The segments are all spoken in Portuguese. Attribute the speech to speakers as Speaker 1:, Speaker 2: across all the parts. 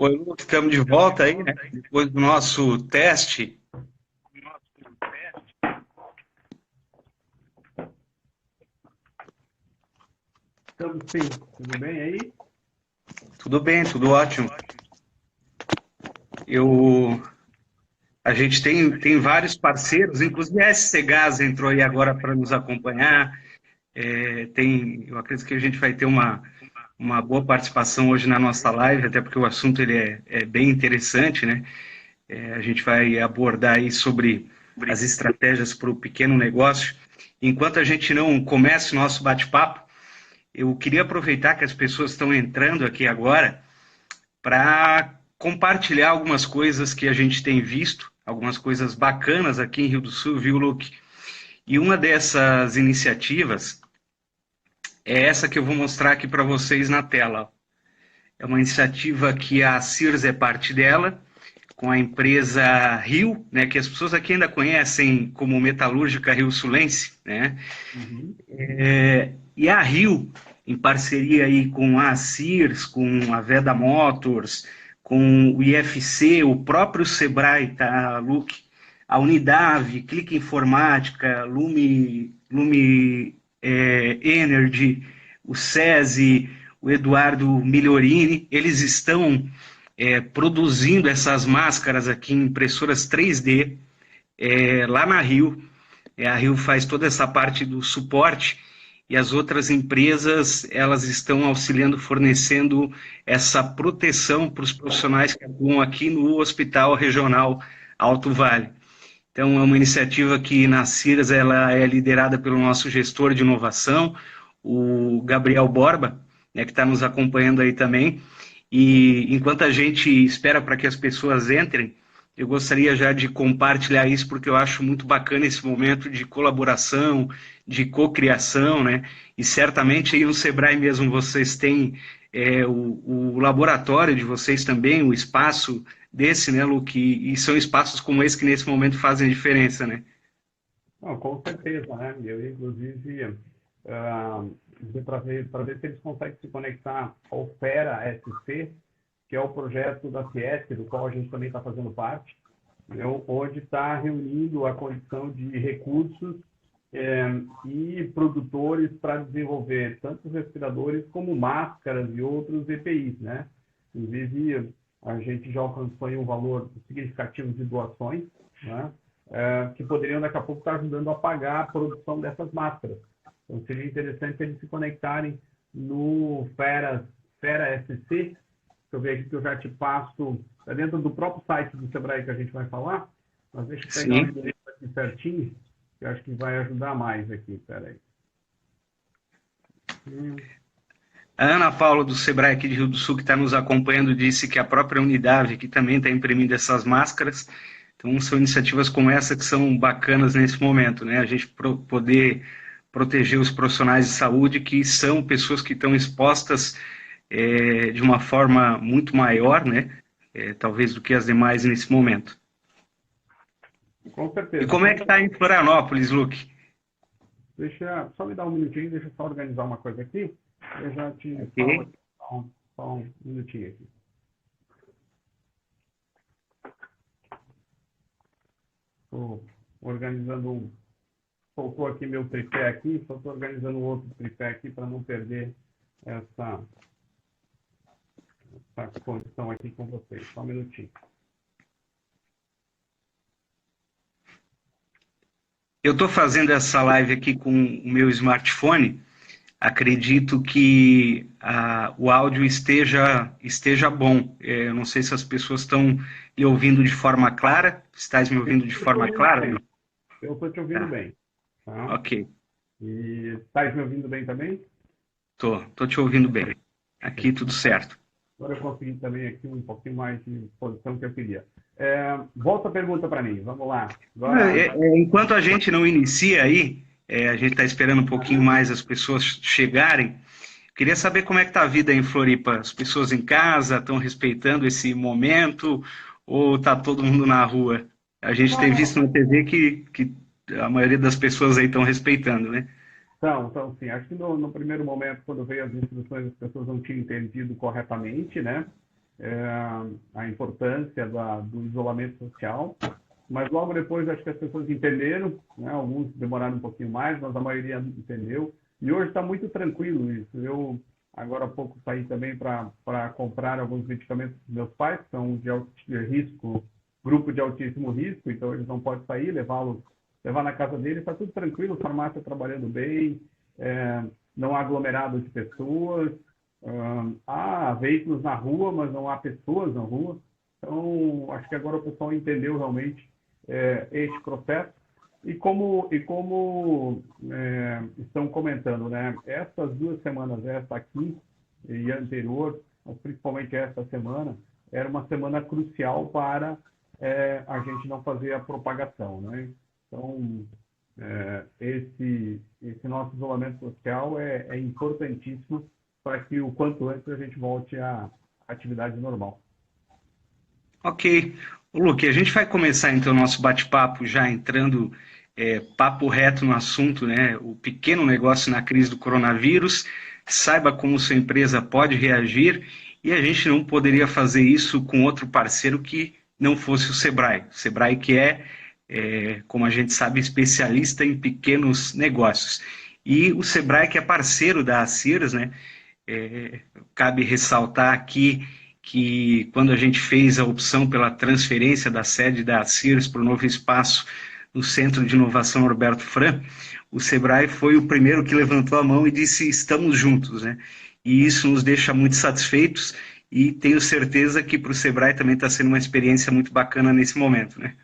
Speaker 1: Oi, Lu, estamos de volta aí, né? Depois do nosso teste.
Speaker 2: Estamos sim, tudo bem aí?
Speaker 1: Tudo bem, tudo ótimo. Eu, a gente tem vários parceiros, inclusive a SC Gás entrou aí agora para nos acompanhar. Eu acredito que a gente vai ter uma boa participação hoje na nossa live, até porque o assunto ele é bem interessante, né? A gente vai abordar aí sobre as estratégias para o pequeno negócio. Enquanto a gente não começa o nosso bate-papo, eu queria aproveitar que as pessoas estão entrando aqui agora para compartilhar algumas coisas que a gente tem visto, algumas coisas bacanas aqui em Rio do Sul, viu, Luke? E uma dessas iniciativas é essa que eu vou mostrar aqui para vocês na tela. É uma iniciativa que a Sears é parte dela, com a empresa Rio, né, que as pessoas aqui ainda conhecem como Metalúrgica Rio Sulense, né?
Speaker 2: Uhum.
Speaker 1: E a Rio, em parceria aí com a Sears, com a Veda Motors, com o IFC, o próprio Sebrae, tá, Luke? A Unidade, Clique Informática, Lume Energy, o SESI, o Eduardo Migliorini, eles estão produzindo essas máscaras aqui em impressoras 3D lá na Rio. A Rio faz toda essa parte do suporte e as outras empresas elas estão auxiliando, fornecendo essa proteção para os profissionais que atuam aqui no Hospital Regional Alto Vale. Então, é uma iniciativa que na CIRAS ela é liderada pelo nosso gestor de inovação, o Gabriel Borba, né, que está nos acompanhando aí também. E enquanto a gente espera para que as pessoas entrem, eu gostaria já de compartilhar isso, porque eu acho muito bacana esse momento de colaboração, de cocriação, né? E certamente aí no Sebrae mesmo vocês têm o laboratório de vocês também, o espaço desse, né, Lu, e são espaços como esse que nesse momento fazem a diferença, né?
Speaker 2: Não, com certeza, né? Eu, inclusive, para ver se eles conseguem se conectar ao Fera SC, que é o projeto da Fiesp, do qual a gente também está fazendo parte, né? Onde está reunindo a condição de recursos e produtores para desenvolver tanto respiradores como máscaras e outros EPIs, né? Inclusive, a gente já alcançou um valor significativo de doações, né? Que poderiam daqui a pouco estar ajudando a pagar a produção dessas máscaras. Então, seria interessante eles se conectarem no Fera SC. Deixa eu ver aqui que eu já te passo, está dentro do próprio site do Sebrae que a gente vai falar, mas deixa eu pegar o
Speaker 1: Sim.
Speaker 2: endereço aqui certinho, que eu acho que vai ajudar mais aqui. Peraí.
Speaker 1: A Ana Paula do Sebrae aqui de Rio do Sul, que está nos acompanhando, disse que a própria Unidade aqui também está imprimindo essas máscaras. Então, são iniciativas como essa que são bacanas nesse momento, né? A gente poder proteger os profissionais de saúde, que são pessoas que estão expostas de uma forma muito maior, né? Talvez do que as demais nesse momento.
Speaker 2: Com
Speaker 1: E
Speaker 2: certeza.
Speaker 1: como é
Speaker 2: Só
Speaker 1: que
Speaker 2: me,
Speaker 1: está em Florianópolis, Luke?
Speaker 2: só me dar um minutinho, deixa eu só organizar uma coisa aqui. Eu já te falo
Speaker 1: Ok.
Speaker 2: aqui. Só um minutinho aqui. Estou organizando faltou aqui meu tripé aqui, só estou organizando um outro tripé aqui para não perder essa, essa condição aqui com vocês. Só um minutinho.
Speaker 1: Eu estou fazendo essa live aqui com o meu smartphone. Acredito que o áudio esteja bom. Eu não sei se as pessoas estão me ouvindo de forma clara. Estás me
Speaker 2: Eu
Speaker 1: ouvindo de
Speaker 2: estou te
Speaker 1: forma
Speaker 2: ouvindo
Speaker 1: clara?
Speaker 2: bem. Eu estou te ouvindo
Speaker 1: Tá,
Speaker 2: bem. Tá?
Speaker 1: ok.
Speaker 2: E está me ouvindo bem também?
Speaker 1: Tô te ouvindo bem. Aqui tudo certo.
Speaker 2: Agora eu consegui também aqui um pouquinho mais de posição que eu queria. Volta a pergunta para mim, vamos lá. Agora,
Speaker 1: Enquanto a gente não inicia aí, a gente está esperando um pouquinho mais as pessoas chegarem. Queria saber como é que está a vida em Floripa. As pessoas em casa estão respeitando esse momento ou está todo mundo na rua? A gente tem visto na TV que a maioria das pessoas aí estão respeitando, né?
Speaker 2: então, sim, acho que no primeiro momento, quando veio as instruções, as pessoas não tinham entendido corretamente, né? a importância do isolamento social, mas logo depois acho que as pessoas entenderam, né? Alguns demoraram um pouquinho mais, mas a maioria entendeu, e hoje está muito tranquilo isso. Eu, agora há pouco, saí também para comprar alguns medicamentos dos meus pais, que são de risco, grupo de altíssimo risco, então eles não podem sair, levar na casa deles, está tudo tranquilo, farmácia trabalhando bem, não há aglomerado de pessoas, há veículos na rua, mas não há pessoas na rua. Então, acho que agora o pessoal entendeu realmente este processo. E como estão comentando, né? Essas 2 semanas, essa aqui e a anterior, mas principalmente essa semana, era uma semana crucial para a gente não fazer a propagação, né? Então, esse nosso isolamento social é importantíssimo para que o quanto antes a gente volte à atividade normal.
Speaker 1: Ok. Luque, a gente vai começar então o nosso bate-papo já entrando papo reto no assunto, né? O pequeno negócio na crise do coronavírus, saiba como sua empresa pode reagir, e a gente não poderia fazer isso com outro parceiro que não fosse o Sebrae. O Sebrae que como a gente sabe, especialista em pequenos negócios. E o Sebrae que é parceiro da ACIRS, né? Cabe ressaltar aqui que quando a gente fez a opção pela transferência da sede da ACIRS para o novo espaço no Centro de Inovação Norberto Fran, o Sebrae foi o primeiro que levantou a mão e disse: estamos juntos, né? E isso nos deixa muito satisfeitos, e tenho certeza que para o Sebrae também está sendo uma experiência muito bacana nesse momento, né?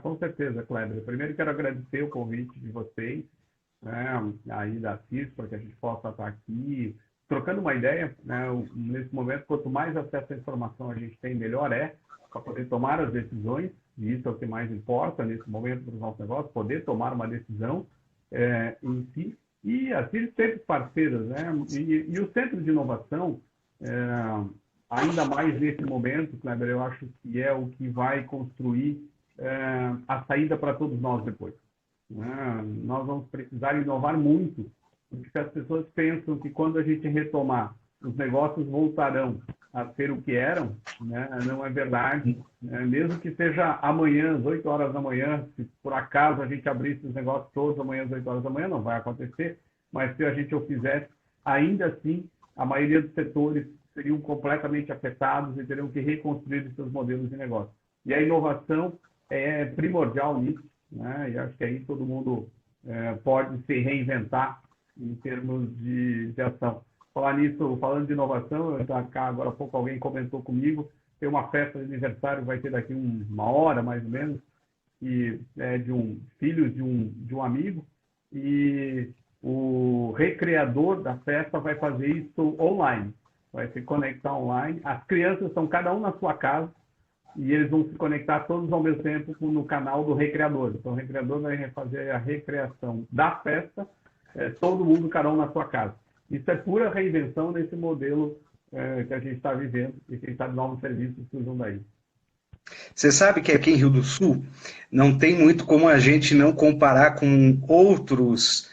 Speaker 2: Com certeza, Kleber. Primeiro quero agradecer o convite de vocês, né, aí da CIS, para que a gente possa estar aqui trocando uma ideia, né? Nesse momento, quanto mais acesso à informação a gente tem, melhor para poder tomar as decisões, e isso é o que mais importa nesse momento para os nossos negócios, poder tomar uma decisão em si. E a CIS sempre parceiras, né? E o Centro de Inovação, ainda mais nesse momento, Kleber, eu acho que é o que vai construir a saída para todos nós depois. Nós vamos precisar inovar muito, porque as pessoas pensam que quando a gente retomar, os negócios voltarão a ser o que eram, né? Não é verdade. Mesmo que seja amanhã, às 8 horas da manhã, se por acaso a gente abrisse os negócios todos amanhã às 8 horas da manhã, não vai acontecer, mas se a gente o fizesse, ainda assim, a maioria dos setores seriam completamente afetados e teriam que reconstruir os seus modelos de negócio. E a inovação é primordial nisso, né? E acho que aí todo mundo pode se reinventar em termos de ação. Falar nisso, falando de inovação, agora há pouco alguém comentou comigo, tem uma festa de aniversário, vai ter daqui uma hora, mais ou menos, e é de um filho de um amigo, e o recreador da festa vai fazer isso online, vai se conectar online. As crianças estão cada um na sua casa, e eles vão se conectar todos ao mesmo tempo no canal do recreador. Então, o recreador vai fazer a recreação da festa, todo mundo, cada um na sua casa. Isso é pura reinvenção nesse modelo que a gente está vivendo e quem sabe novos serviços surjam daí.
Speaker 1: Você sabe que aqui em Rio do Sul não tem muito como a gente não comparar com outros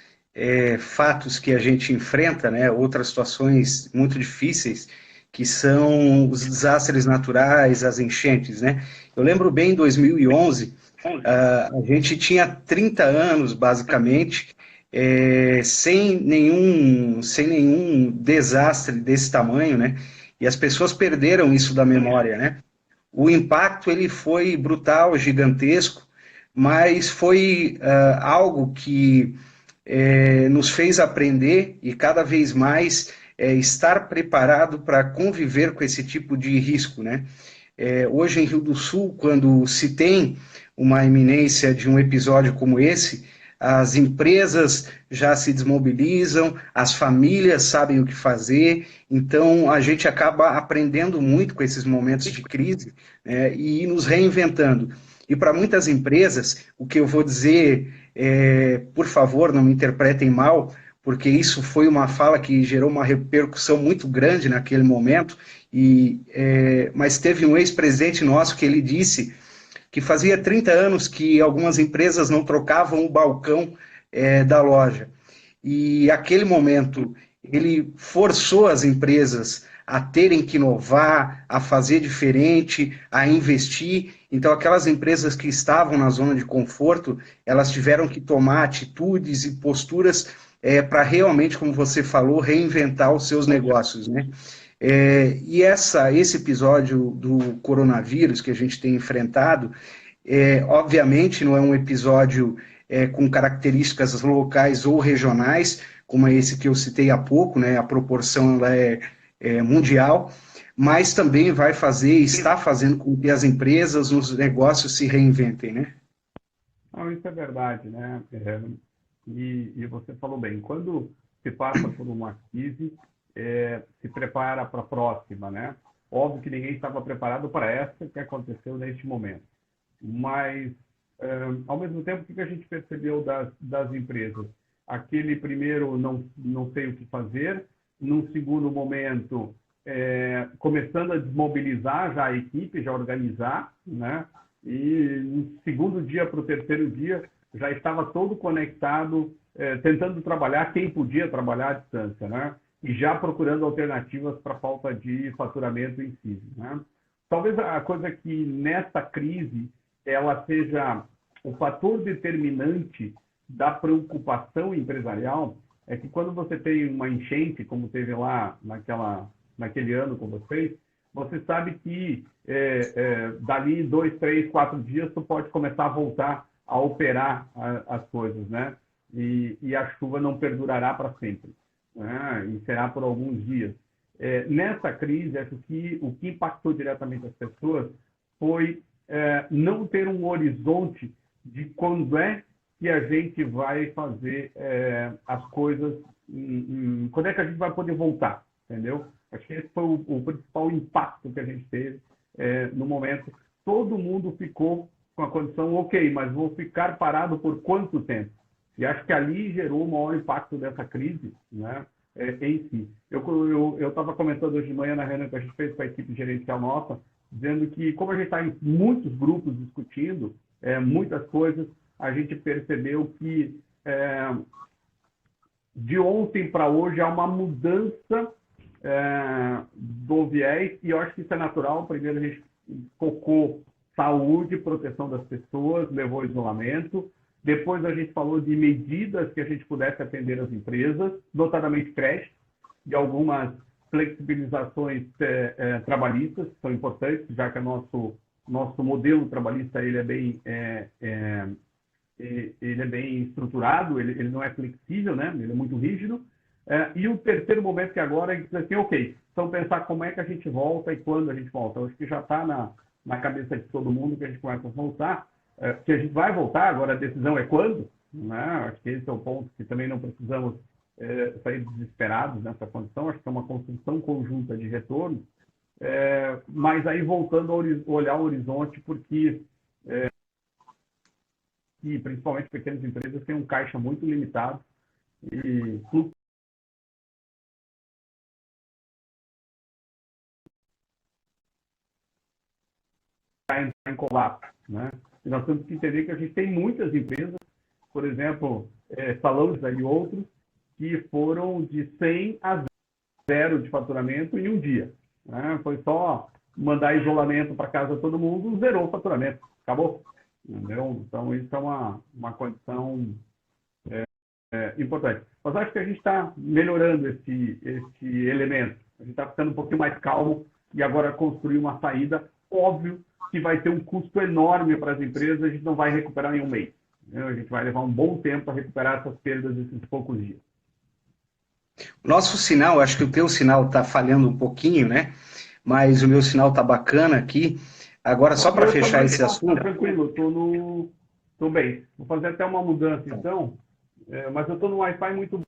Speaker 1: fatos que a gente enfrenta, né? Outras situações muito difíceis, que são os desastres naturais, as enchentes, né? Eu lembro bem, em 2011, a gente tinha 30 anos, basicamente, sem nenhum desastre desse tamanho, né? E as pessoas perderam isso da memória, né? O impacto ele foi brutal, gigantesco, mas foi algo que nos fez aprender e cada vez mais estar preparado para conviver com esse tipo de risco, né? Hoje em Rio do Sul, quando se tem uma iminência de um episódio como esse, as empresas já se desmobilizam, as famílias sabem o que fazer, então a gente acaba aprendendo muito com esses momentos de crise, né, e nos reinventando. E para muitas empresas, o que eu vou dizer, por favor, não me interpretem mal, porque isso foi uma fala que gerou uma repercussão muito grande naquele momento, mas teve um ex-presidente nosso que ele disse que fazia 30 anos que algumas empresas não trocavam o balcão da loja. E aquele momento, ele forçou as empresas a terem que inovar, a fazer diferente, a investir. Então, aquelas empresas que estavam na zona de conforto, elas tiveram que tomar atitudes e posturas para realmente, como você falou, reinventar os seus negócios, né? E esse episódio do coronavírus que a gente tem enfrentado, obviamente não é um episódio com características locais ou regionais, como é esse que eu citei há pouco, né? A proporção ela é mundial, mas também vai fazer, está fazendo com que as empresas, os negócios se reinventem, né?
Speaker 2: Não, isso é verdade, né? E você falou bem, quando se passa por uma crise, se prepara para a próxima, né? Óbvio que ninguém estava preparado para essa que aconteceu neste momento. Mas, ao mesmo tempo, o que a gente percebeu das empresas? Aquele primeiro não sei o que fazer, num segundo momento, começando a desmobilizar já a equipe, já organizar, né? E no segundo dia para o terceiro dia, já estava todo conectado, tentando trabalhar quem podia trabalhar à distância, né? E já procurando alternativas para a falta de faturamento em si, né? Talvez a coisa que nessa crise ela seja o fator determinante da preocupação empresarial é que quando você tem uma enchente, como teve lá naquele ano com vocês, você sabe que dali 2, 3, 4 dias você pode começar a voltar a operar as coisas, né? E a chuva não perdurará para sempre, né? E será por alguns dias. Nessa crise, acho que o que impactou diretamente as pessoas foi não ter um horizonte de quando é que a gente vai fazer as coisas, quando é que a gente vai poder voltar, entendeu? Acho que esse foi o principal impacto que a gente teve no momento. Todo mundo ficou com a condição, ok, mas vou ficar parado por quanto tempo? E acho que ali gerou o maior impacto dessa crise, né, em si. Eu estava comentando hoje de manhã na reunião que a gente fez com a equipe gerencial nossa, dizendo que, como a gente está em muitos grupos discutindo muitas coisas, a gente percebeu que de ontem para hoje há uma mudança do viés, e eu acho que isso é natural. Primeiro a gente focou saúde, proteção das pessoas, levou isolamento. Depois a gente falou de medidas que a gente pudesse atender as empresas, notadamente crédito, e algumas flexibilizações trabalhistas, que são importantes, já que o nosso modelo trabalhista ele é bem estruturado, ele não é flexível, né? Ele é muito rígido. E o terceiro momento que agora é dizer assim, ok, então pensar como é que a gente volta e quando a gente volta. Eu acho que já está na cabeça de todo mundo que a gente começa a voltar, que a gente vai voltar, agora a decisão é quando, né? Acho que esse é o ponto que também não precisamos sair desesperados nessa condição. Acho que é uma construção conjunta de retorno, mas aí voltando a olhar o horizonte, porque e principalmente pequenas empresas têm um caixa muito limitado e fluxo em colapso, né? E nós temos que entender que a gente tem muitas empresas, por exemplo, Salões e outros, que foram de 100 a 0 de faturamento em um dia, né? Foi só mandar isolamento para casa de todo mundo, zerou o faturamento, acabou. Entendeu? Então, isso é uma condição importante. Mas acho que a gente está melhorando esse elemento. A gente está ficando um pouquinho mais calmo e agora construir uma saída. Óbvio que vai ter um custo enorme para as empresas, a gente não vai recuperar em um mês. Entendeu? A gente vai levar um bom tempo para recuperar essas perdas nesses poucos dias.
Speaker 1: Nosso sinal, acho que o teu sinal está falhando um pouquinho, né? Mas o meu sinal está bacana aqui. Agora, só para fechar esse assunto...
Speaker 2: Tranquilo, estou bem. Vou fazer até uma mudança, então, mas eu estou no Wi-Fi muito bom.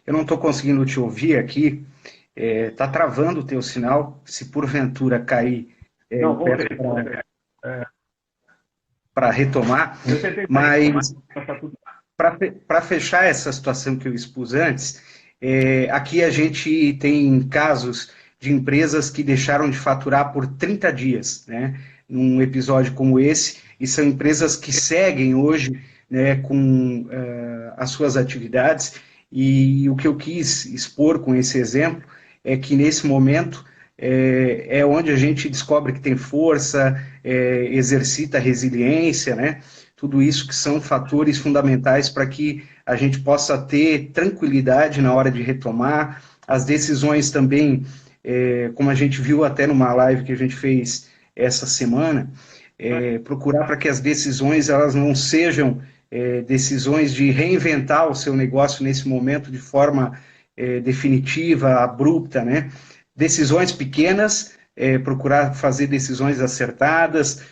Speaker 1: Eu não estou conseguindo te ouvir aqui. Está travando o teu sinal. Se porventura cair,
Speaker 2: Não, voltei.
Speaker 1: Para retomar, mas para fechar essa situação que eu expus antes, aqui a gente tem casos de empresas que deixaram de faturar por 30 dias, né, num episódio como esse, e são empresas que seguem hoje, né, com as suas atividades, e o que eu quis expor com esse exemplo é que nesse momento é onde a gente descobre que tem força, exercita resiliência, né, tudo isso que são fatores fundamentais para que a gente possa ter tranquilidade na hora de retomar, as decisões também, como a gente viu até numa live que a gente fez essa semana, procurar para que as decisões elas não sejam decisões de reinventar o seu negócio nesse momento de forma definitiva, abrupta, né? Decisões pequenas, procurar fazer decisões acertadas,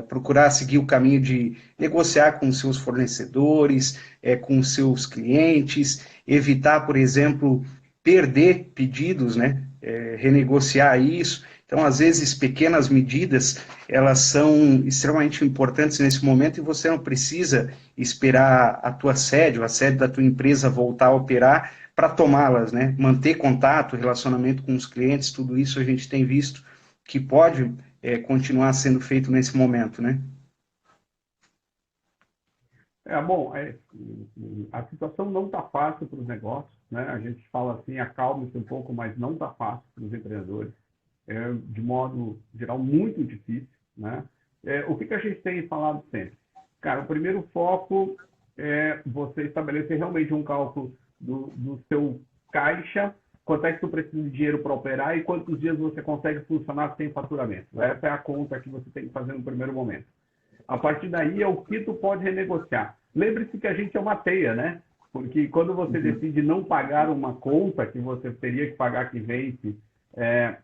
Speaker 1: procurar seguir o caminho de negociar com os seus fornecedores, com os seus clientes, evitar, por exemplo, perder pedidos, né? Renegociar isso. Então, às vezes, pequenas medidas, elas são extremamente importantes nesse momento e você não precisa esperar a tua sede, ou a sede da tua empresa voltar a operar para tomá-las, né? Manter contato, relacionamento com os clientes, tudo isso a gente tem visto que pode continuar sendo feito nesse momento, né?
Speaker 2: Bom, a situação não está fácil para os negócios, né? A gente fala assim, acalme-se um pouco, mas não está fácil para os empreendedores. De modo geral, muito difícil, né? O que a gente tem falado sempre? Cara, o primeiro foco é você estabelecer realmente um cálculo do seu caixa, quanto é que tu precisa de dinheiro para operar e quantos dias você consegue funcionar sem faturamento. Essa é a conta que você tem que fazer no primeiro momento. A partir daí é o que tu pode renegociar. Lembre-se que a gente é uma teia, né? Porque quando você decide não pagar uma conta que você teria que pagar que vence,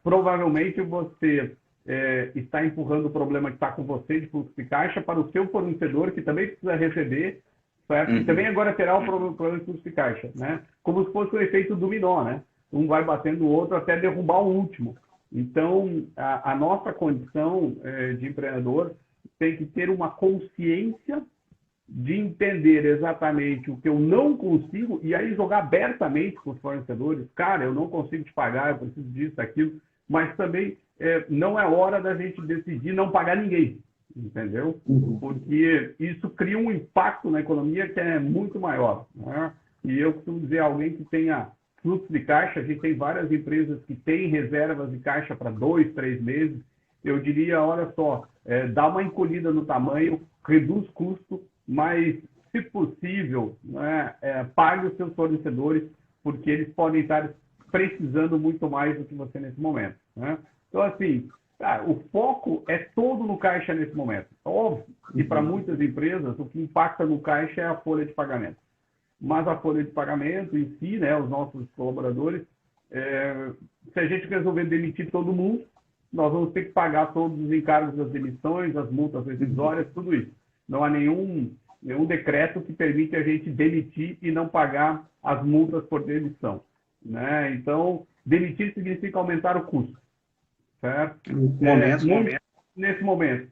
Speaker 2: provavelmente você está empurrando o problema que está com você de fluxo de caixa para o seu fornecedor, que também precisa receber, certo? E também agora terá o problema de fluxo de caixa, né? Como se fosse um efeito dominó, né? Um vai batendo o outro até derrubar o último. Então, a nossa condição de empreendedor tem que ter uma consciência de entender exatamente o que eu não consigo e aí jogar abertamente com os fornecedores. Cara, eu não consigo te pagar, eu preciso disso, daquilo, mas também não é hora da gente decidir não pagar ninguém, entendeu? Porque isso cria um impacto na economia que é muito maior, né? E eu costumo dizer, alguém que tenha fluxo de caixa, a gente tem várias empresas que têm reservas de caixa para 2, 3 meses, eu diria, olha só, dá uma encolhida no tamanho, reduz custo, mas, se possível, né, pague os seus fornecedores, porque eles podem estar precisando muito mais do que você nesse momento, né? Então, assim, cara, o foco é todo no caixa nesse momento. Óbvio que para muitas empresas, o que impacta no caixa é a folha de pagamento. Mas a folha de pagamento em si, né, os nossos colaboradores, se a gente resolver demitir todo mundo, nós vamos ter que pagar todos os encargos das demissões, as multas rescisórias, tudo isso. Não há nenhum decreto que permite a gente demitir e não pagar as multas por demissão, né? Então, demitir significa aumentar o custo, certo? Nesse momento,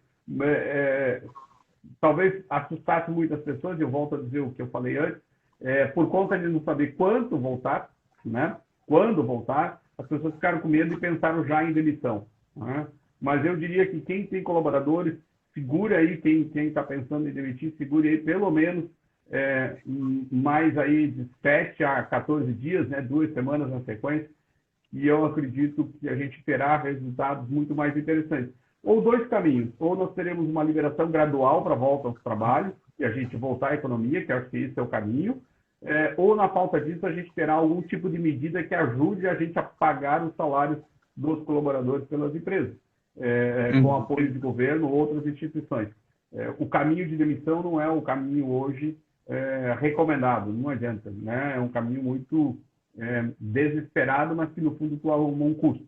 Speaker 2: talvez assustasse muitas pessoas, eu volto a dizer o que eu falei antes, por conta de não saber quanto voltar, né? Quando voltar, as pessoas ficaram com medo e pensaram já em demissão, né? Mas eu diria que quem tem colaboradores, segure aí, quem está pensando em demitir, segure aí pelo menos mais aí de 7 a 14 dias, né, 2 semanas na sequência, e eu acredito que a gente terá resultados muito mais interessantes. Ou dois caminhos, ou nós teremos uma liberação gradual para a volta aos trabalhos, e a gente voltar à economia, que acho que esse é o caminho, ou na falta disso a gente terá algum tipo de medida que ajude a gente a pagar os salários dos colaboradores pelas empresas. Com apoio de governo ou outras instituições. O caminho de demissão não é o caminho hoje recomendado, não adianta, né? É um caminho muito desesperado, mas que no fundo tu arruma um custo.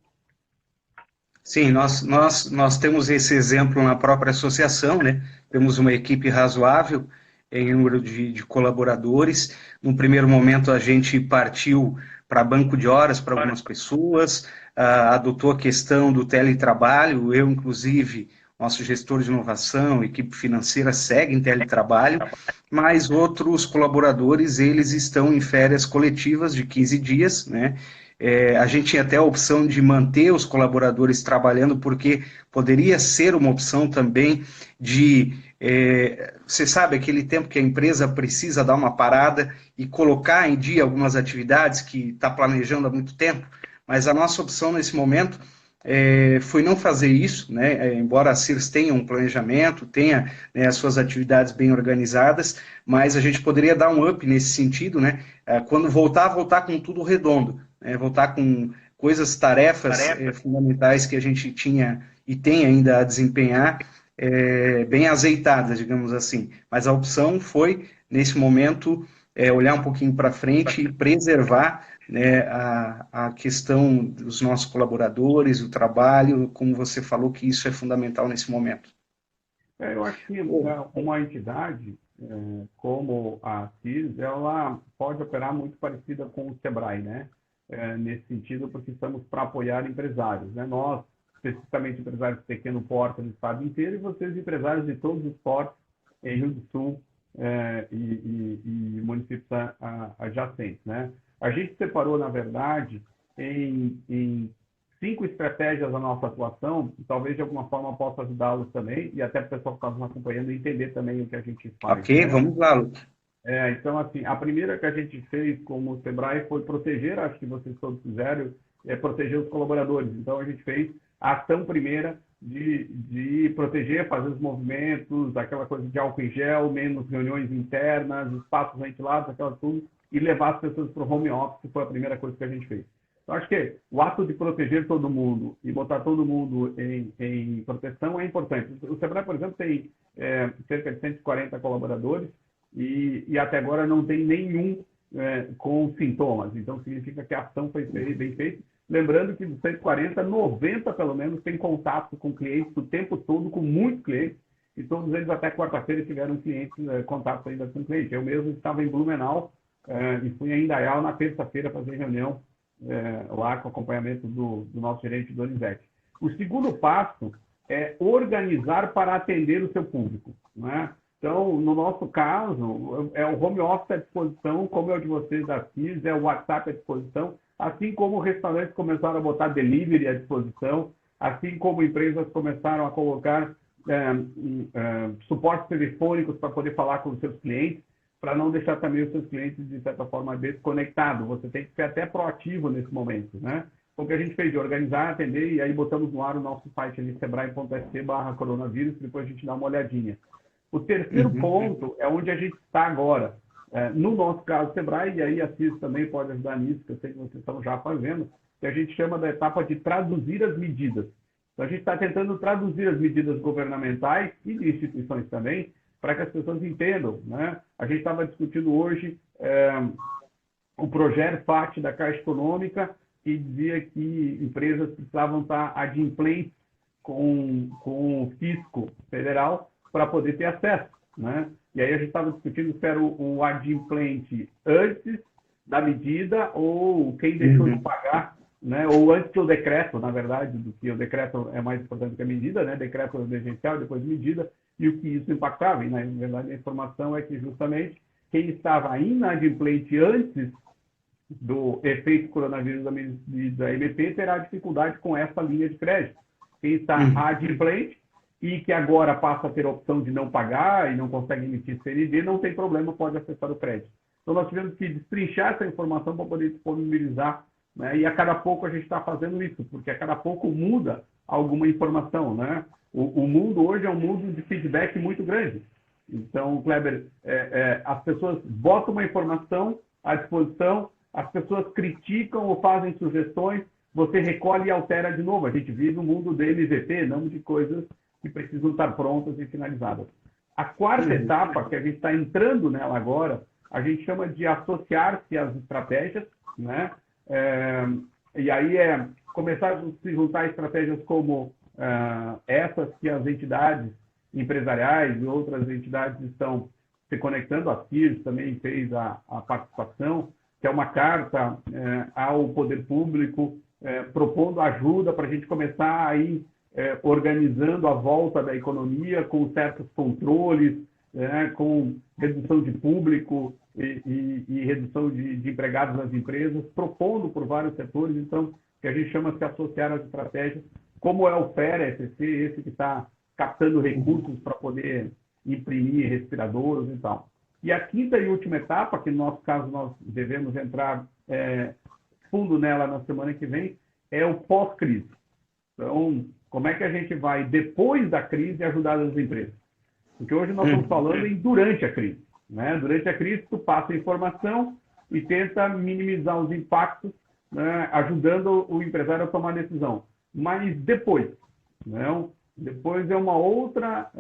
Speaker 1: Sim, nós temos esse exemplo na própria associação, né? Temos uma equipe razoável em número de colaboradores. No primeiro momento a gente partiu para banco de horas para algumas pessoas, adotou a questão do teletrabalho, eu inclusive, nosso gestor de inovação, equipe financeira segue em teletrabalho, mas outros colaboradores, eles estão em férias coletivas de 15 dias, né? A gente tinha até a opção de manter os colaboradores trabalhando, porque poderia ser uma opção também de, você sabe, aquele tempo que a empresa precisa dar uma parada e colocar em dia algumas atividades que está planejando há muito tempo, mas a nossa opção nesse momento foi não fazer isso, né? Embora a CIRS tenha um planejamento, tenha, né, as suas atividades bem organizadas, mas a gente poderia dar um up nesse sentido, né? Quando voltar com tudo redondo, né? Voltar com coisas, tarefas fundamentais que a gente tinha e tem ainda a desempenhar, bem azeitadas, digamos assim. Mas a opção foi, nesse momento, olhar um pouquinho para frente e preservar, né, a questão dos nossos colaboradores, o trabalho, como você falou, que isso é fundamental nesse momento.
Speaker 2: Eu acho que uma entidade como a CIS, ela pode operar muito parecida com o Sebrae, né? Nesse sentido, porque estamos para apoiar empresários, né? Nós, especificamente empresários de pequeno porte no estado inteiro, e vocês, empresários de todos os portos em Rio do Sul e municípios adjacentes, né? A gente separou, na verdade, em 5 estratégias da nossa atuação, e talvez de alguma forma possa ajudá-los também, e até para o pessoal que está nos acompanhando entender também o que a gente faz.
Speaker 1: Ok,
Speaker 2: né?
Speaker 1: vamos lá, Lucas.
Speaker 2: Então, assim, a primeira que a gente fez como Sebrae foi proteger, acho que vocês todos fizeram, proteger os colaboradores. Então, a gente fez a ação primeira de proteger, fazer os movimentos, aquela coisa de álcool em gel, menos reuniões internas, espaços ventilados, aquela tudo, e levar as pessoas para o home office, foi a primeira coisa que a gente fez. Então, acho que o ato de proteger todo mundo e botar todo mundo em proteção é importante. O Sebrae, por exemplo, tem cerca de 140 colaboradores e até agora não tem nenhum com sintomas. Então, significa que a ação foi bem feita. Lembrando que dos 140, 90 pelo menos tem contato com clientes o tempo todo, com muitos clientes, e todos eles até quarta-feira tiveram clientes, contato ainda com clientes. Eu mesmo estava em Blumenau e fui em Indaial na terça-feira fazer reunião lá com acompanhamento do nosso gerente Donizete. O segundo passo é organizar para atender o seu público, né? Então, no nosso caso, é o home office à disposição, como é o de vocês da CIS, é o WhatsApp à disposição, assim como restaurantes começaram a botar delivery à disposição, assim como empresas começaram a colocar suportes telefônicos para poder falar com os seus clientes, para não deixar também os seus clientes, de certa forma, desconectados. Você tem que ser até proativo nesse momento, né? O que a gente fez de organizar, atender, e aí botamos no ar o nosso site ali, sebrae.sc/coronavírus, depois a gente dá uma olhadinha. O terceiro ponto é onde a gente está agora. No nosso caso, Sebrae, e aí a CIS também pode ajudar nisso, que eu sei que vocês estão já fazendo, que a gente chama da etapa de traduzir as medidas. Então, a gente está tentando traduzir as medidas governamentais e de instituições também, para que as pessoas entendam, né? A gente estava discutindo hoje o projeto FAT da Caixa Econômica, que dizia que empresas precisavam estar adimplentes com o fisco federal para poder ter acesso, né? E aí a gente estava discutindo se era o adimplente antes da medida ou quem deixou de pagar, né? Ou antes do decreto, na verdade, do que o decreto é mais importante que a medida, né? Decreto emergencial, depois medida, e o que isso impactava. E, na verdade, a informação é que justamente quem estava inadimplente antes do efeito coronavírus da MP terá dificuldade com essa linha de crédito. Quem está adimplente e que agora passa a ter a opção de não pagar e não consegue emitir CND, não tem problema, pode acessar o crédito. Então, nós tivemos que destrinchar essa informação para poder disponibilizar, né? E a cada pouco a gente está fazendo isso, porque a cada pouco muda alguma informação, né? O mundo hoje é um mundo de feedback muito grande. Então, Kleber, as pessoas botam uma informação à disposição, as pessoas criticam ou fazem sugestões, você recolhe e altera de novo. A gente vive um mundo de MVP, não de coisas que precisam estar prontas e finalizadas. A quarta etapa, que a gente está entrando nela agora, a gente chama de associar-se às estratégias, né? E aí começar a se juntar a estratégias como essas que as entidades empresariais e outras entidades estão se conectando. A CIRS também fez a participação, que é uma carta ao poder público, propondo ajuda para a gente começar a ir organizando a volta da economia com certos controles, com redução de público e redução de empregados nas empresas, propondo por vários setores, então, que a gente chama de se associar às estratégias, como é o FERA, SC, esse que está captando recursos para poder imprimir respiradores e tal. E a quinta e última etapa, que no nosso caso nós devemos entrar fundo nela na semana que vem, é o pós-crise. Então, como é que a gente vai, depois da crise, ajudar as empresas? Porque hoje nós estamos falando em durante a crise. Né? Durante a crise, tu passa informação e tenta minimizar os impactos, né? Ajudando o empresário a tomar decisão. Mas depois, né? Depois é uma outra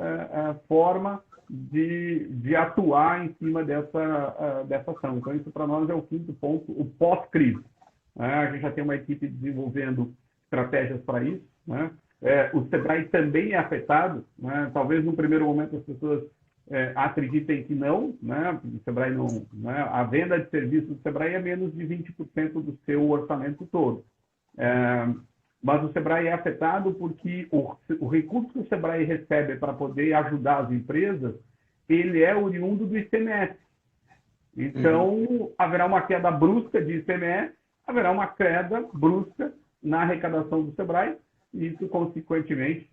Speaker 2: forma de atuar em cima dessa ação. Então, isso para nós é o quinto ponto, o pós-crise. A gente já tem uma equipe desenvolvendo estratégias para isso. Né? O Sebrae também é afetado. Né? Talvez, no primeiro momento, as pessoas acreditem que não. Né? O Sebrae não, né? A venda de serviços do Sebrae é menos de 20% do seu orçamento todo. Mas o Sebrae é afetado porque o recurso que o Sebrae recebe para poder ajudar as empresas, ele é oriundo do ICMS. Então, haverá uma queda brusca de ICMS, haverá uma queda brusca na arrecadação do Sebrae, e isso, consequentemente,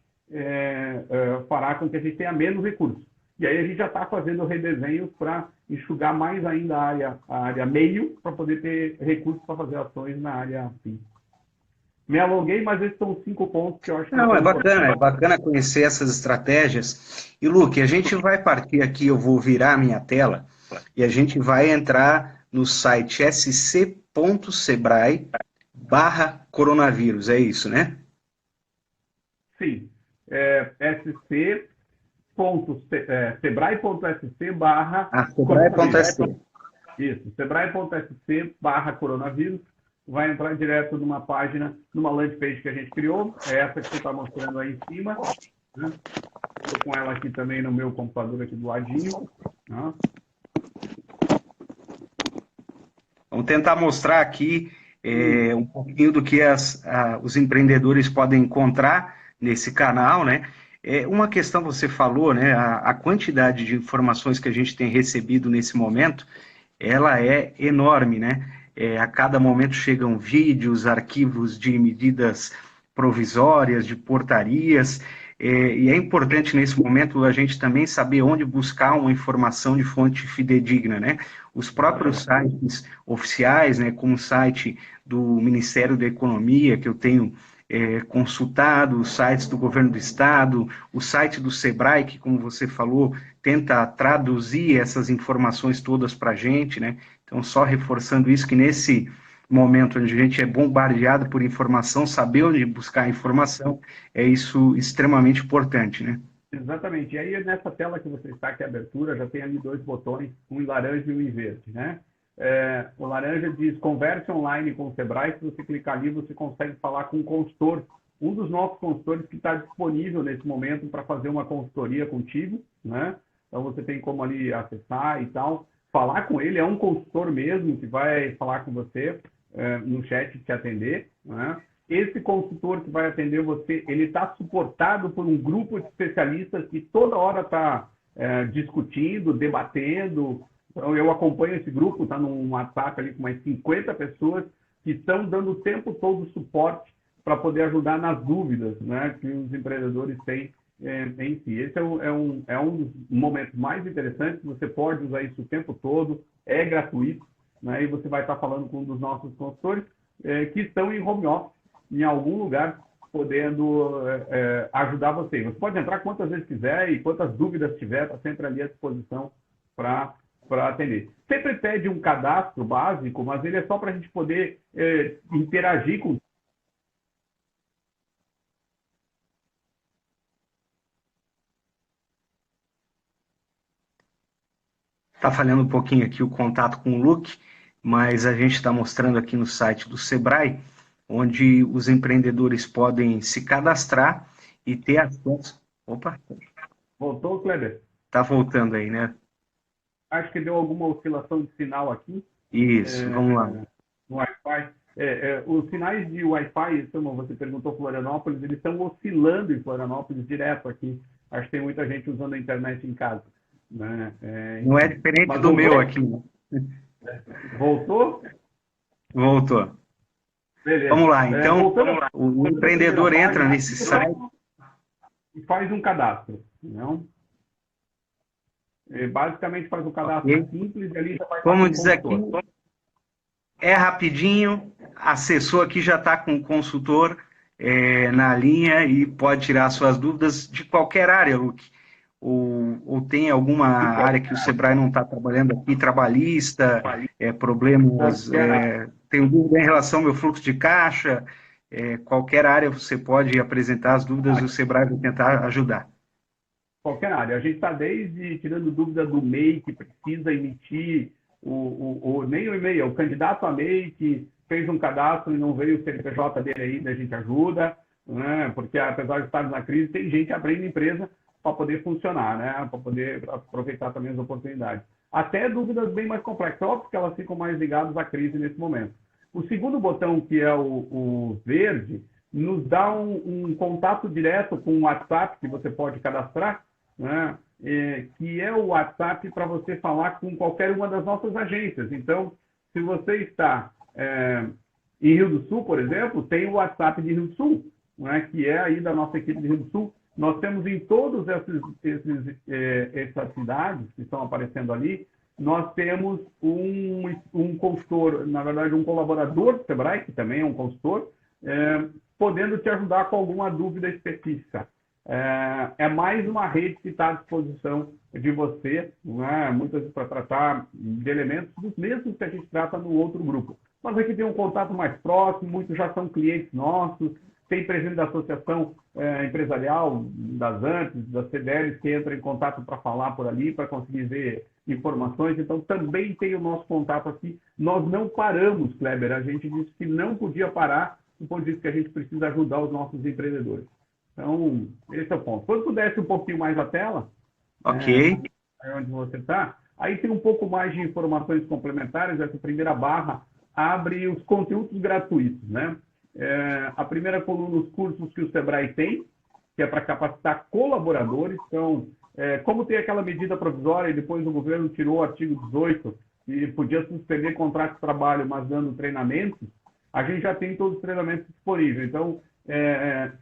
Speaker 2: fará com que a gente tenha menos recursos. E aí a gente já está fazendo redesenhos para enxugar mais ainda a área meio, para poder ter recursos para fazer ações na área fim. Me alonguei, mas esses são 5 pontos que eu acho que...
Speaker 1: Não, é bacana conhecer essas estratégias. E, Luque, a gente vai partir aqui, eu vou virar a minha tela, e a gente vai entrar no site sc.sebrae/coronavírus, é isso, né?
Speaker 2: Sim,
Speaker 1: sebrae.sc.
Speaker 2: Isso, sebrae.sc/coronavírus. Vai entrar direto numa página, numa landing page que a gente criou, é essa que você está mostrando aí em cima. Né? Estou com ela aqui também no meu computador aqui do ladinho. Né?
Speaker 1: Vamos tentar mostrar aqui um pouquinho do que os empreendedores podem encontrar nesse canal, né? Uma questão que você falou, né? A quantidade de informações que a gente tem recebido nesse momento, ela é enorme, né? A cada momento chegam vídeos, arquivos de medidas provisórias, de portarias, e é importante nesse momento a gente também saber onde buscar uma informação de fonte fidedigna, né? Os próprios sites oficiais, né, como o site do Ministério da Economia, que eu tenho consultado, os sites do Governo do Estado, o site do Sebrae, que, como você falou, tenta traduzir essas informações todas para a gente, né? Então, só reforçando isso, que nesse momento onde a gente é bombardeado por informação, saber onde buscar a informação, é isso extremamente importante, né?
Speaker 2: Exatamente. E aí, nessa tela que você está aqui, a abertura, já tem ali 2 botões, um em laranja e um em verde, né? O laranja diz converse online com o Sebrae. Se você clicar ali, você consegue falar com o consultor, um dos nossos consultores que está disponível nesse momento para fazer uma consultoria contigo, né? Então, você tem como ali acessar e tal, falar com ele, é um consultor mesmo que vai falar com você no chat, te atender, né? Esse consultor que vai atender você, ele está suportado por um grupo de especialistas que toda hora está discutindo, debatendo. Então, eu acompanho esse grupo, está num WhatsApp ali com mais 50 pessoas que estão dando o tempo todo suporte para poder ajudar nas dúvidas, né, que os empreendedores têm em si. Esse é um dos momentos mais interessantes, você pode usar isso o tempo todo, é gratuito, né, e você vai estar falando com um dos nossos consultores que estão em home office, em algum lugar, podendo ajudar você. Você pode entrar quantas vezes quiser e quantas dúvidas tiver, está sempre ali à disposição para atender. Sempre pede um cadastro básico, mas ele é só para a gente poder interagir com...
Speaker 1: Está falhando um pouquinho aqui o contato com o Luque, mas a gente está mostrando aqui no site do Sebrae, onde os empreendedores podem se cadastrar e ter acesso... Opa!
Speaker 2: Voltou, Kleber?
Speaker 1: Está voltando aí, né?
Speaker 2: Acho que deu alguma oscilação de sinal aqui.
Speaker 1: Isso, vamos lá.
Speaker 2: No Wi-Fi. Os sinais de Wi-Fi, como você perguntou, Florianópolis, eles estão oscilando em Florianópolis direto aqui. Acho que tem muita gente usando a internet em casa. Né?
Speaker 1: Não é diferente do meu aqui.
Speaker 2: Voltou?
Speaker 1: Voltou. Vamos
Speaker 2: Beleza.
Speaker 1: lá, então,
Speaker 2: Voltando
Speaker 1: o
Speaker 2: à primeira
Speaker 1: empreendedor entra
Speaker 2: página,
Speaker 1: nesse site.
Speaker 2: e faz um cadastro. Não? Basicamente faz um cadastro
Speaker 1: Ok?
Speaker 2: simples e ali já vai estar
Speaker 1: Como
Speaker 2: como
Speaker 1: diz aqui,
Speaker 2: consultor.
Speaker 1: é rapidinho, acessou aqui, já está com o consultor na linha e pode tirar suas dúvidas de qualquer área, Luke. Ou tem alguma
Speaker 2: De
Speaker 1: área que o Sebrae não está trabalhando aqui, trabalhista, problemas,
Speaker 2: qualquer área.
Speaker 1: tenho dúvida em relação ao meu fluxo de caixa, qualquer área você pode apresentar as dúvidas e o Sebrae vai tentar ajudar.
Speaker 2: Qualquer área. A gente está desde tirando dúvida do MEI, que precisa emitir nem o e-mail, o candidato a MEI que fez um cadastro e não veio o CNPJ dele ainda, a gente ajuda, né? Porque apesar de estarmos na crise, tem gente abrindo empresa para poder funcionar, né? Para poder aproveitar também as oportunidades. Até dúvidas bem mais complexas, óbvio que elas ficam mais ligadas à crise nesse momento. O segundo botão, que é o verde, nos dá um contato direto com o WhatsApp que você pode cadastrar, né? Que é o WhatsApp para você falar com qualquer uma das nossas agências. Então, se você está em Rio do Sul, por exemplo, tem o WhatsApp de Rio do Sul, né? Que é aí da nossa equipe de Rio do Sul. Nós temos em todas essas cidades que estão aparecendo ali, nós temos um consultor, na verdade, um colaborador do Sebrae, que também é um consultor, podendo te ajudar com alguma dúvida específica. É mais uma rede que está à disposição de você, né? Muitas vezes para tratar de elementos dos mesmos que a gente trata no outro grupo. Mas aqui tem um contato mais próximo, muitos já são clientes nossos, tem presidente da associação empresarial, das ANTs, das CDLs, que entra em contato para falar por ali, para conseguir ver informações. Então, também tem o nosso contato aqui. Nós não paramos, Kleber. A gente disse que não podia parar, do ponto de vista que a gente precisa ajudar os nossos empreendedores. Então, esse é o ponto. Quando tu desce um pouquinho mais a tela,
Speaker 1: Ok.
Speaker 2: onde você está, aí tem um pouco mais de informações complementares. Essa primeira barra abre os conteúdos gratuitos, né? A primeira coluna, os cursos que o Sebrae tem, que é para capacitar colaboradores. Então, como tem aquela medida provisória e depois o governo tirou o artigo 18 e podia suspender contrato de trabalho, mas dando treinamentos, a gente já tem todos os treinamentos disponíveis. Então,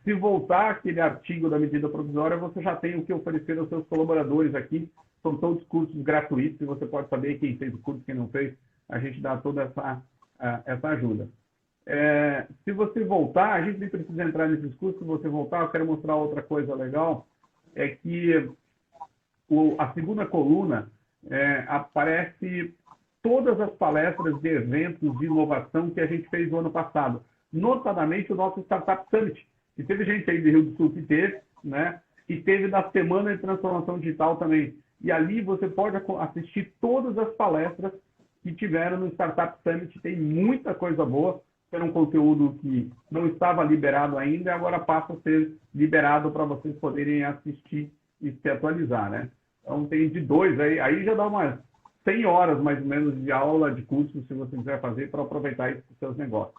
Speaker 2: se voltar aquele artigo da medida provisória, você já tem o que oferecer aos seus colaboradores aqui. São todos cursos gratuitos e você pode saber quem fez o curso, quem não fez. A gente dá toda essa ajuda. Se você voltar, a gente nem precisa entrar nesses cursos. Se você voltar, eu quero mostrar outra coisa legal, é que a segunda coluna aparece todas as palestras de eventos de inovação que a gente fez no ano passado, notadamente o nosso Startup Summit, que teve gente aí do Rio do Sul que teve, né? E teve da Semana de Transformação Digital também. E ali você pode assistir todas as palestras que tiveram no Startup Summit. Tem muita coisa boa. Era um conteúdo que não estava liberado ainda e agora passa a ser liberado para vocês poderem assistir e se atualizar, né? Então tem de 2, aí já dá umas 100 horas mais ou menos de aula, de curso, se você quiser fazer, para aproveitar isso para os seus negócios.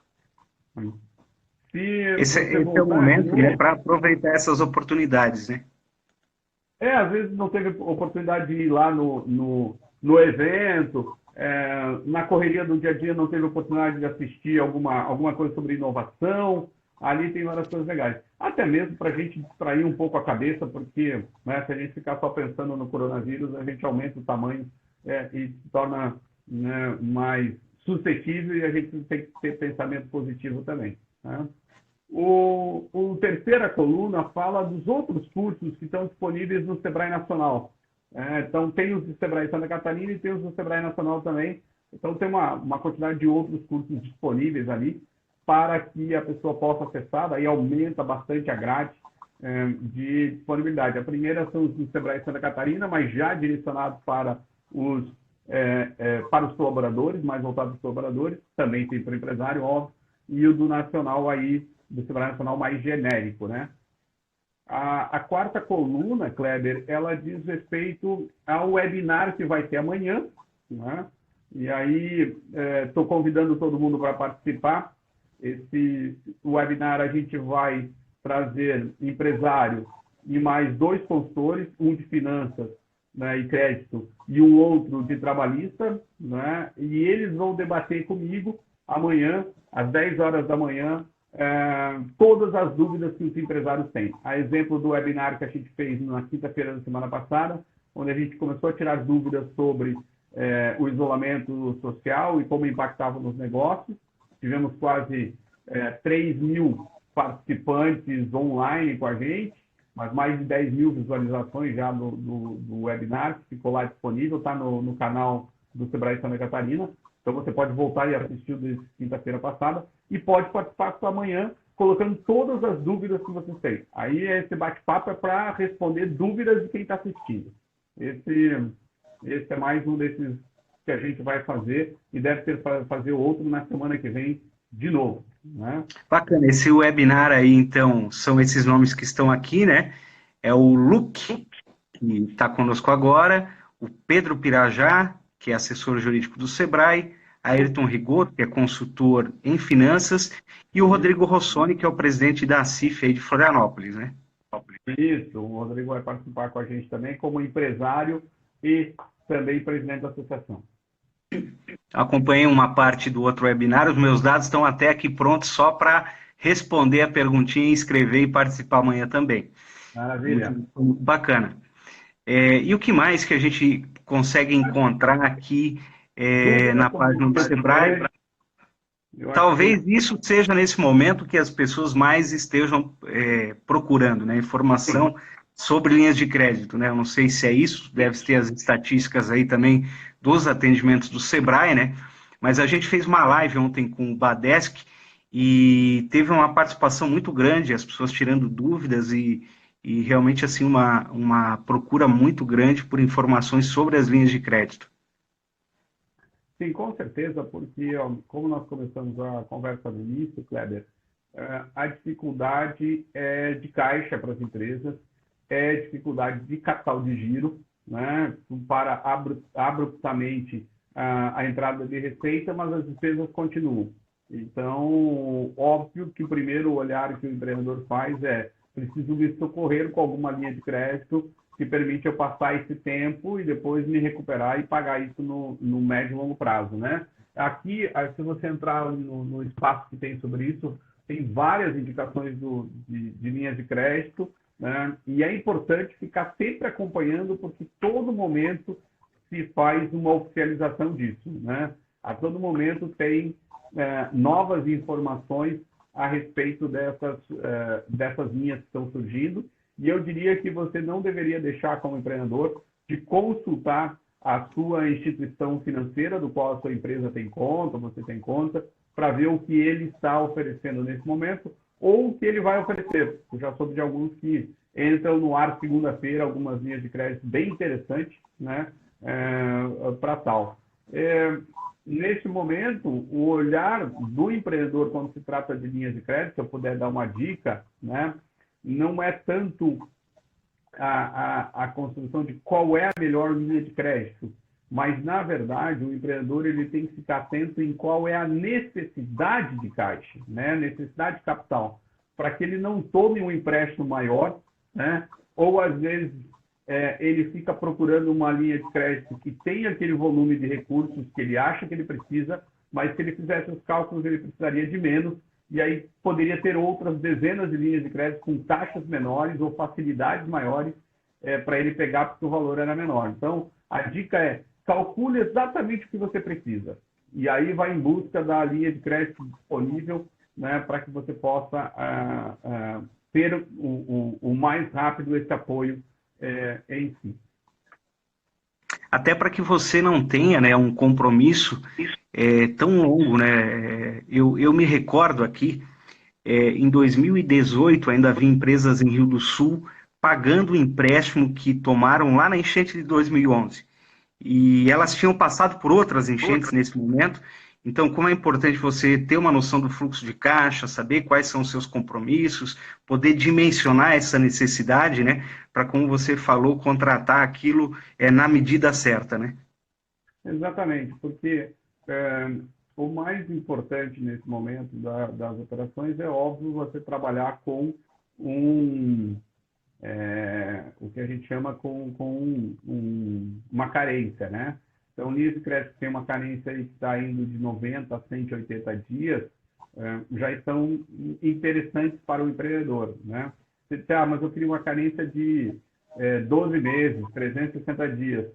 Speaker 2: Se
Speaker 1: Esse
Speaker 2: você
Speaker 1: é o
Speaker 2: voltar de
Speaker 1: momento,
Speaker 2: novo,
Speaker 1: né, para aproveitar essas oportunidades, né?
Speaker 2: às vezes não teve oportunidade de ir lá no evento, na correria do dia a dia não teve oportunidade de assistir alguma coisa sobre inovação. Ali tem várias coisas legais. Até mesmo para a gente distrair um pouco a cabeça, porque, né, se a gente ficar só pensando no coronavírus, a gente aumenta o tamanho e se torna, né, mais suscetível, e a gente tem que ter pensamento positivo também, né? O terceira coluna fala dos outros cursos que estão disponíveis no Sebrae Nacional. Então, tem os do Sebrae Santa Catarina e tem os do Sebrae Nacional também. Então, tem uma quantidade de outros cursos disponíveis ali para que a pessoa possa acessar. Daí aumenta bastante a grade de disponibilidade. A primeira são os do Sebrae Santa Catarina, mas já direcionados para os colaboradores, mais voltados para os colaboradores. Também tem para o empresário, óbvio. E o do Nacional aí, do Sebrae Nacional, mais genérico, né? A quarta coluna, Kleber, ela diz respeito ao webinar que vai ter amanhã, né? E aí estou convidando todo mundo para participar. Esse webinar a gente vai trazer empresário e mais 2 consultores, um de finanças né, e crédito, e um outro de trabalhista, né, e eles vão debater comigo amanhã, às 10 horas da manhã, todas as dúvidas que os empresários têm. A exemplo do webinar que a gente fez na quinta-feira da semana passada, onde a gente começou a tirar dúvidas sobre o isolamento social e como impactava nos negócios. Tivemos quase 3 mil participantes online com a gente, mas mais de 10 mil visualizações já do webinar, que ficou lá disponível, está no canal do Sebrae Santa Catarina. Então, você pode voltar e assistir o de quinta-feira passada e pode participar amanhã, colocando todas as dúvidas que vocês têm. Aí, esse bate-papo é para responder dúvidas de quem está assistindo. Esse é mais um desses que a gente vai fazer e deve fazer outro na semana que vem de novo, né?
Speaker 1: Bacana, esse webinar aí, então, são esses nomes que estão aqui, né? É o Luke, que está conosco agora, o Pedro Pirajá, que é assessor jurídico do Sebrae, Ayrton Rigoto, que é consultor em finanças, e o Rodrigo Rossoni, que é o presidente da CIF aí de Florianópolis, né?
Speaker 2: Isso, o Rodrigo vai participar com a gente também como empresário e também presidente da associação.
Speaker 1: Acompanhei uma parte do outro webinar, os meus dados estão até aqui prontos só para responder a perguntinha, escrever e participar amanhã também.
Speaker 2: Maravilha.
Speaker 1: Muito bacana. E o que mais que a gente consegue encontrar aqui na página do Sebrae? Talvez isso seja nesse momento que as pessoas mais estejam procurando, né? Informação sobre linhas de crédito, né? Eu não sei se é isso, deve ter as estatísticas aí também dos atendimentos do Sebrae, né? Mas a gente fez uma live ontem com o Badesc e teve uma participação muito grande, as pessoas tirando dúvidas e realmente assim uma procura muito grande por informações sobre as linhas de crédito.
Speaker 2: Sim, com certeza, porque como nós começamos a conversa no início, Kleber, a dificuldade é de caixa para as empresas, é dificuldade de capital de giro, né? Para abruptamente a entrada de receita, mas as despesas continuam. Então, óbvio que o primeiro olhar que o empreendedor faz é: preciso me socorrer com alguma linha de crédito que permite eu passar esse tempo e depois me recuperar e pagar isso no médio e longo prazo, né? Aqui, se você entrar no espaço que tem sobre isso, tem várias indicações de linhas de crédito, né? E é importante ficar sempre acompanhando, porque todo momento se faz uma oficialização disso, né? A todo momento tem novas informações a respeito dessas linhas que estão surgindo. E eu diria que você não deveria deixar, como empreendedor, de consultar a sua instituição financeira, do qual a sua empresa tem conta, você tem conta, para ver o que ele está oferecendo nesse momento ou o que ele vai oferecer. Eu já soube de alguns que entram no ar segunda-feira, algumas linhas de crédito bem interessantes, né, para tal. Neste momento, o olhar do empreendedor quando se trata de linhas de crédito, se eu puder dar uma dica, né, não é tanto a construção de qual é a melhor linha de crédito, mas, na verdade, o empreendedor ele tem que ficar atento em qual é a necessidade de caixa, né? Necessidade de capital, para que ele não tome um empréstimo maior, né? Ou, às vezes, ele fica procurando uma linha de crédito que tenha aquele volume de recursos que ele acha que ele precisa, mas se ele fizesse os cálculos, ele precisaria de menos, e aí poderia ter outras dezenas de linhas de crédito com taxas menores ou facilidades maiores para ele pegar, porque o valor era menor. Então, a dica é: calcule exatamente o que você precisa. E aí vai em busca da linha de crédito disponível, né, para que você possa ter o mais rápido esse apoio em si.
Speaker 1: Até para que você não tenha, né, um compromisso tão longo, né? Eu me recordo aqui, em 2018, ainda havia empresas em Rio do Sul pagando o empréstimo que tomaram lá na enchente de 2011. E elas tinham passado por outras enchentes nesse momento. Então, como é importante você ter uma noção do fluxo de caixa, saber quais são os seus compromissos, poder dimensionar essa necessidade, né? Para, como você falou, contratar aquilo na medida certa, né?
Speaker 2: Exatamente, porque o mais importante nesse momento das operações é óbvio você trabalhar com um o que a gente chama uma carência, né? Então, linhas de crédito que tem uma carência aí que está indo de 90 a 180 dias, já estão interessantes para o empreendedor, né? Você diz, mas eu queria uma carência de 12 meses, 360 dias.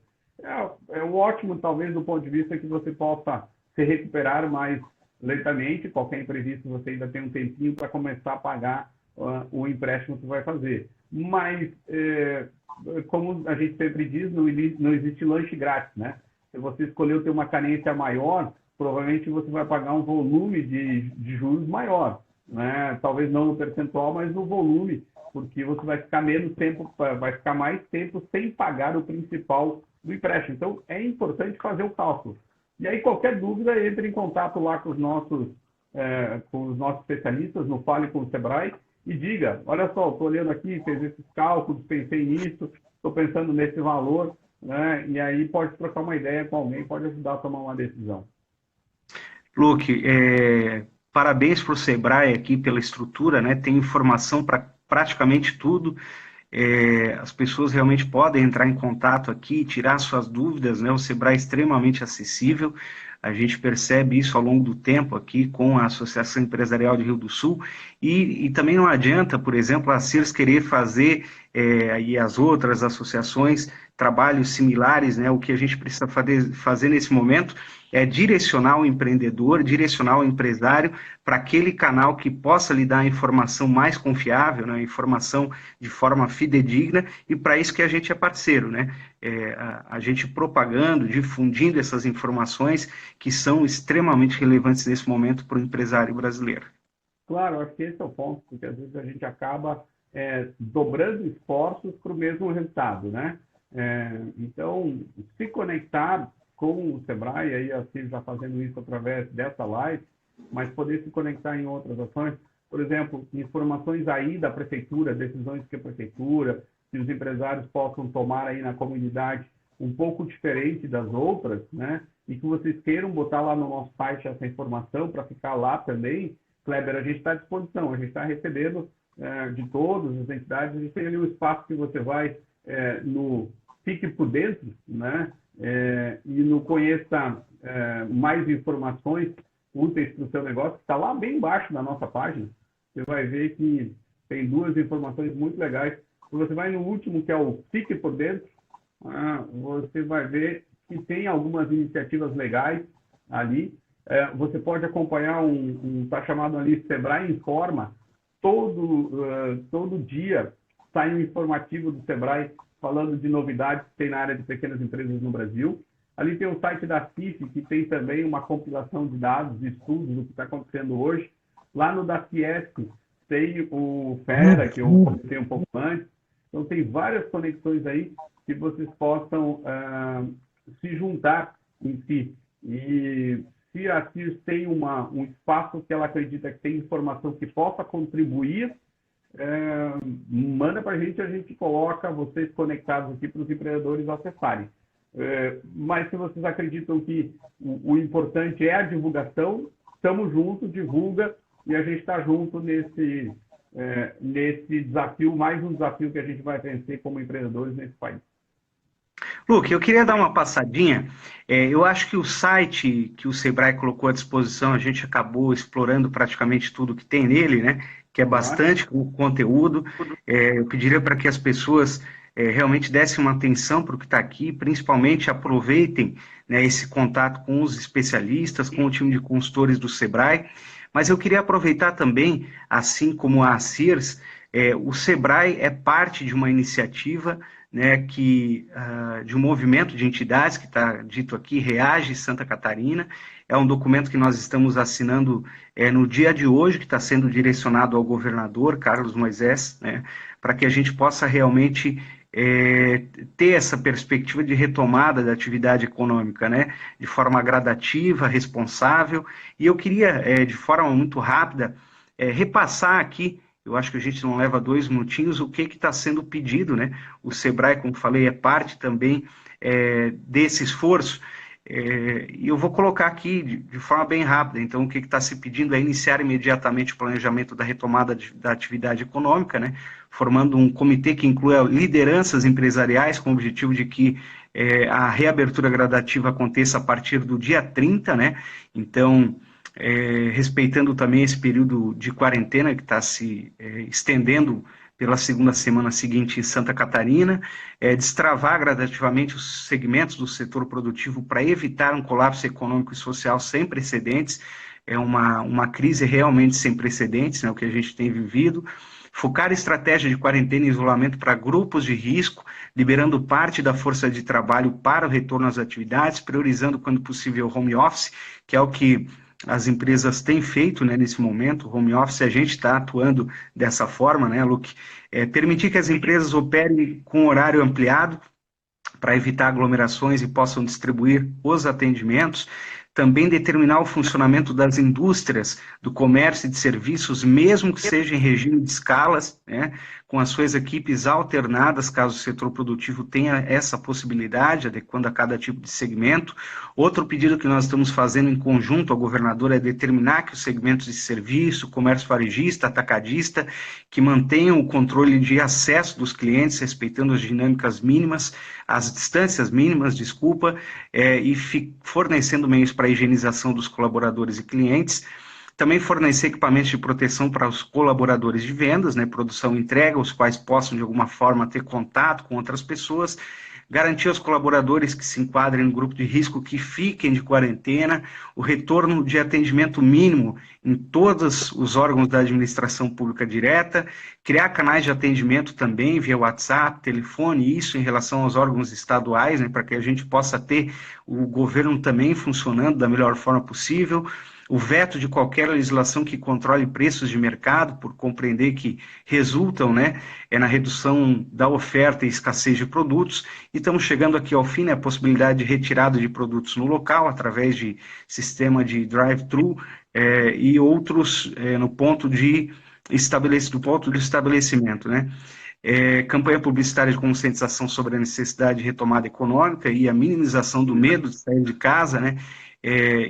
Speaker 2: É ótimo, talvez, do ponto de vista que você possa se recuperar mais lentamente. Qualquer imprevisto, você ainda tem um tempinho para começar a pagar o empréstimo que vai fazer. Mas, como a gente sempre diz, não existe lanche grátis, né? Se você escolheu ter uma carência maior, provavelmente você vai pagar um volume de juros maior, né? Talvez não no percentual, mas no volume, porque você vai ficar mais tempo sem pagar o principal do empréstimo. Então, é importante fazer o cálculo. E aí, qualquer dúvida, entre em contato lá com os nossos especialistas no Fale com o Sebrae e diga, olha só, estou olhando aqui, fez esses cálculos, pensei nisso, estou pensando nesse valor, né? E aí pode trocar uma ideia com alguém, pode ajudar a tomar uma decisão.
Speaker 1: Luke, parabéns para o Sebrae aqui pela estrutura, né? Tem informação para praticamente tudo. As pessoas realmente podem entrar em contato aqui, tirar suas dúvidas, né? O Sebrae é extremamente acessível. A gente percebe isso ao longo do tempo aqui com a Associação Empresarial de Rio do Sul, e também não adianta, por exemplo, a CIRS querer fazer, e as outras associações, trabalhos similares, né? O que a gente precisa fazer nesse momento é direcionar o empreendedor, direcionar o empresário para aquele canal que possa lhe dar a informação mais confiável, né? Informação de forma fidedigna, e para isso que a gente é parceiro, né? A gente propagando, difundindo essas informações que são extremamente relevantes nesse momento para o empresário brasileiro.
Speaker 2: Claro, acho que esse é o ponto, porque às vezes a gente acaba dobrando esforços para o mesmo resultado, né? Então, se conectar com o Sebrae, aí assim, já fazendo isso através dessa live, mas poder se conectar em outras ações, por exemplo, informações aí da prefeitura, decisões que a prefeitura, que os empresários possam tomar aí na comunidade um pouco diferente das outras, né? E que vocês queiram botar lá no nosso site essa informação para ficar lá também, Kleber, a gente está à disposição, a gente está recebendo de todas as entidades, a gente tem ali um espaço que você vai no Fique por Dentro, né? E no Conheça mais informações úteis para o seu negócio, que está lá bem embaixo na nossa página. Você vai ver que tem duas informações muito legais. Se você vai no último, que é o Fique por Dentro, você vai ver que tem algumas iniciativas legais ali. Você pode acompanhar está chamado ali Sebrae Informa. Todo dia sai um informativo do Sebrae falando de novidades que tem na área de pequenas empresas no Brasil. Ali tem o site da CIF, que tem também uma compilação de dados, de estudos do que está acontecendo hoje. Lá no da Fiesc tem o Fera, que eu comentei um pouco antes. Então, tem várias conexões aí que vocês possam se juntar em si. E se a CIRS tem um espaço que ela acredita que tem informação que possa contribuir, manda para a gente coloca vocês conectados aqui para os empreendedores acessarem. Mas se vocês acreditam que o importante é a divulgação, estamos juntos, divulga, e a gente está junto nesse desafio, mais um desafio que a gente vai vencer como empreendedores nesse país.
Speaker 1: Luke, eu queria dar uma passadinha. Eu acho que o site que o Sebrae colocou à disposição, a gente acabou explorando praticamente tudo que tem nele, né? Que é bastante conteúdo. Eu pediria para que as pessoas realmente dessem uma atenção para o que está aqui, principalmente aproveitem, né, esse contato com os especialistas, com o time de consultores do Sebrae. Mas eu queria aproveitar também, assim como a CIRS, o Sebrae é parte de uma iniciativa, né, de um movimento de entidades que está dito aqui, Reage Santa Catarina. É um documento que nós estamos assinando no dia de hoje, que está sendo direcionado ao governador Carlos Moisés, né, para que a gente possa realmente ter essa perspectiva de retomada da atividade econômica, né, de forma gradativa, responsável. E eu queria, de forma muito rápida, repassar aqui. Eu acho que a gente não leva 2 minutinhos, o que está sendo pedido, né? O Sebrae, como falei, é parte também desse esforço. E eu vou colocar aqui de forma bem rápida. Então, o que está se pedindo é iniciar imediatamente o planejamento da retomada da atividade econômica, né, formando um comitê que inclua lideranças empresariais com o objetivo de que a reabertura gradativa aconteça a partir do dia 30, né? Então, respeitando também esse período de quarentena que está se estendendo pela segunda semana seguinte em Santa Catarina, destravar gradativamente os segmentos do setor produtivo para evitar um colapso econômico e social sem precedentes. É uma crise realmente sem precedentes, né, o que a gente tem vivido. Focar estratégia de quarentena e isolamento para grupos de risco, liberando parte da força de trabalho para o retorno às atividades, priorizando, quando possível, o home office, que é o que as empresas têm feito, né, nesse momento. O home office, a gente está atuando dessa forma, né, Luke? Permitir que as empresas operem com horário ampliado para evitar aglomerações e possam distribuir os atendimentos. Também determinar o funcionamento das indústrias, do comércio e de serviços, mesmo que seja em regime de escalas, né, com as suas equipes alternadas, caso o setor produtivo tenha essa possibilidade, adequando a cada tipo de segmento. Outro pedido que nós estamos fazendo em conjunto ao governador é determinar que os segmentos de serviço, comércio varejista, atacadista, que mantenham o controle de acesso dos clientes, respeitando as dinâmicas mínimas, as distâncias mínimas, desculpa, e fornecendo meios para a higienização dos colaboradores e clientes. Também fornecer equipamentos de proteção para os colaboradores de vendas, né, produção e entrega, os quais possam, de alguma forma, ter contato com outras pessoas. Garantir aos colaboradores que se enquadrem no grupo de risco que fiquem de quarentena, o retorno de atendimento mínimo em todos os órgãos da administração pública direta, criar canais de atendimento também via WhatsApp, telefone, isso em relação aos órgãos estaduais, né, para que a gente possa ter o governo também funcionando da melhor forma possível. O veto de qualquer legislação que controle preços de mercado, por compreender que resultam, né, na redução da oferta e escassez de produtos. E estamos chegando aqui ao fim, né, a possibilidade de retirada de produtos no local, através de sistema de drive-thru e outros no ponto de do ponto de estabelecimento, né? Campanha publicitária de conscientização sobre a necessidade de retomada econômica e a minimização do medo de sair de casa, né?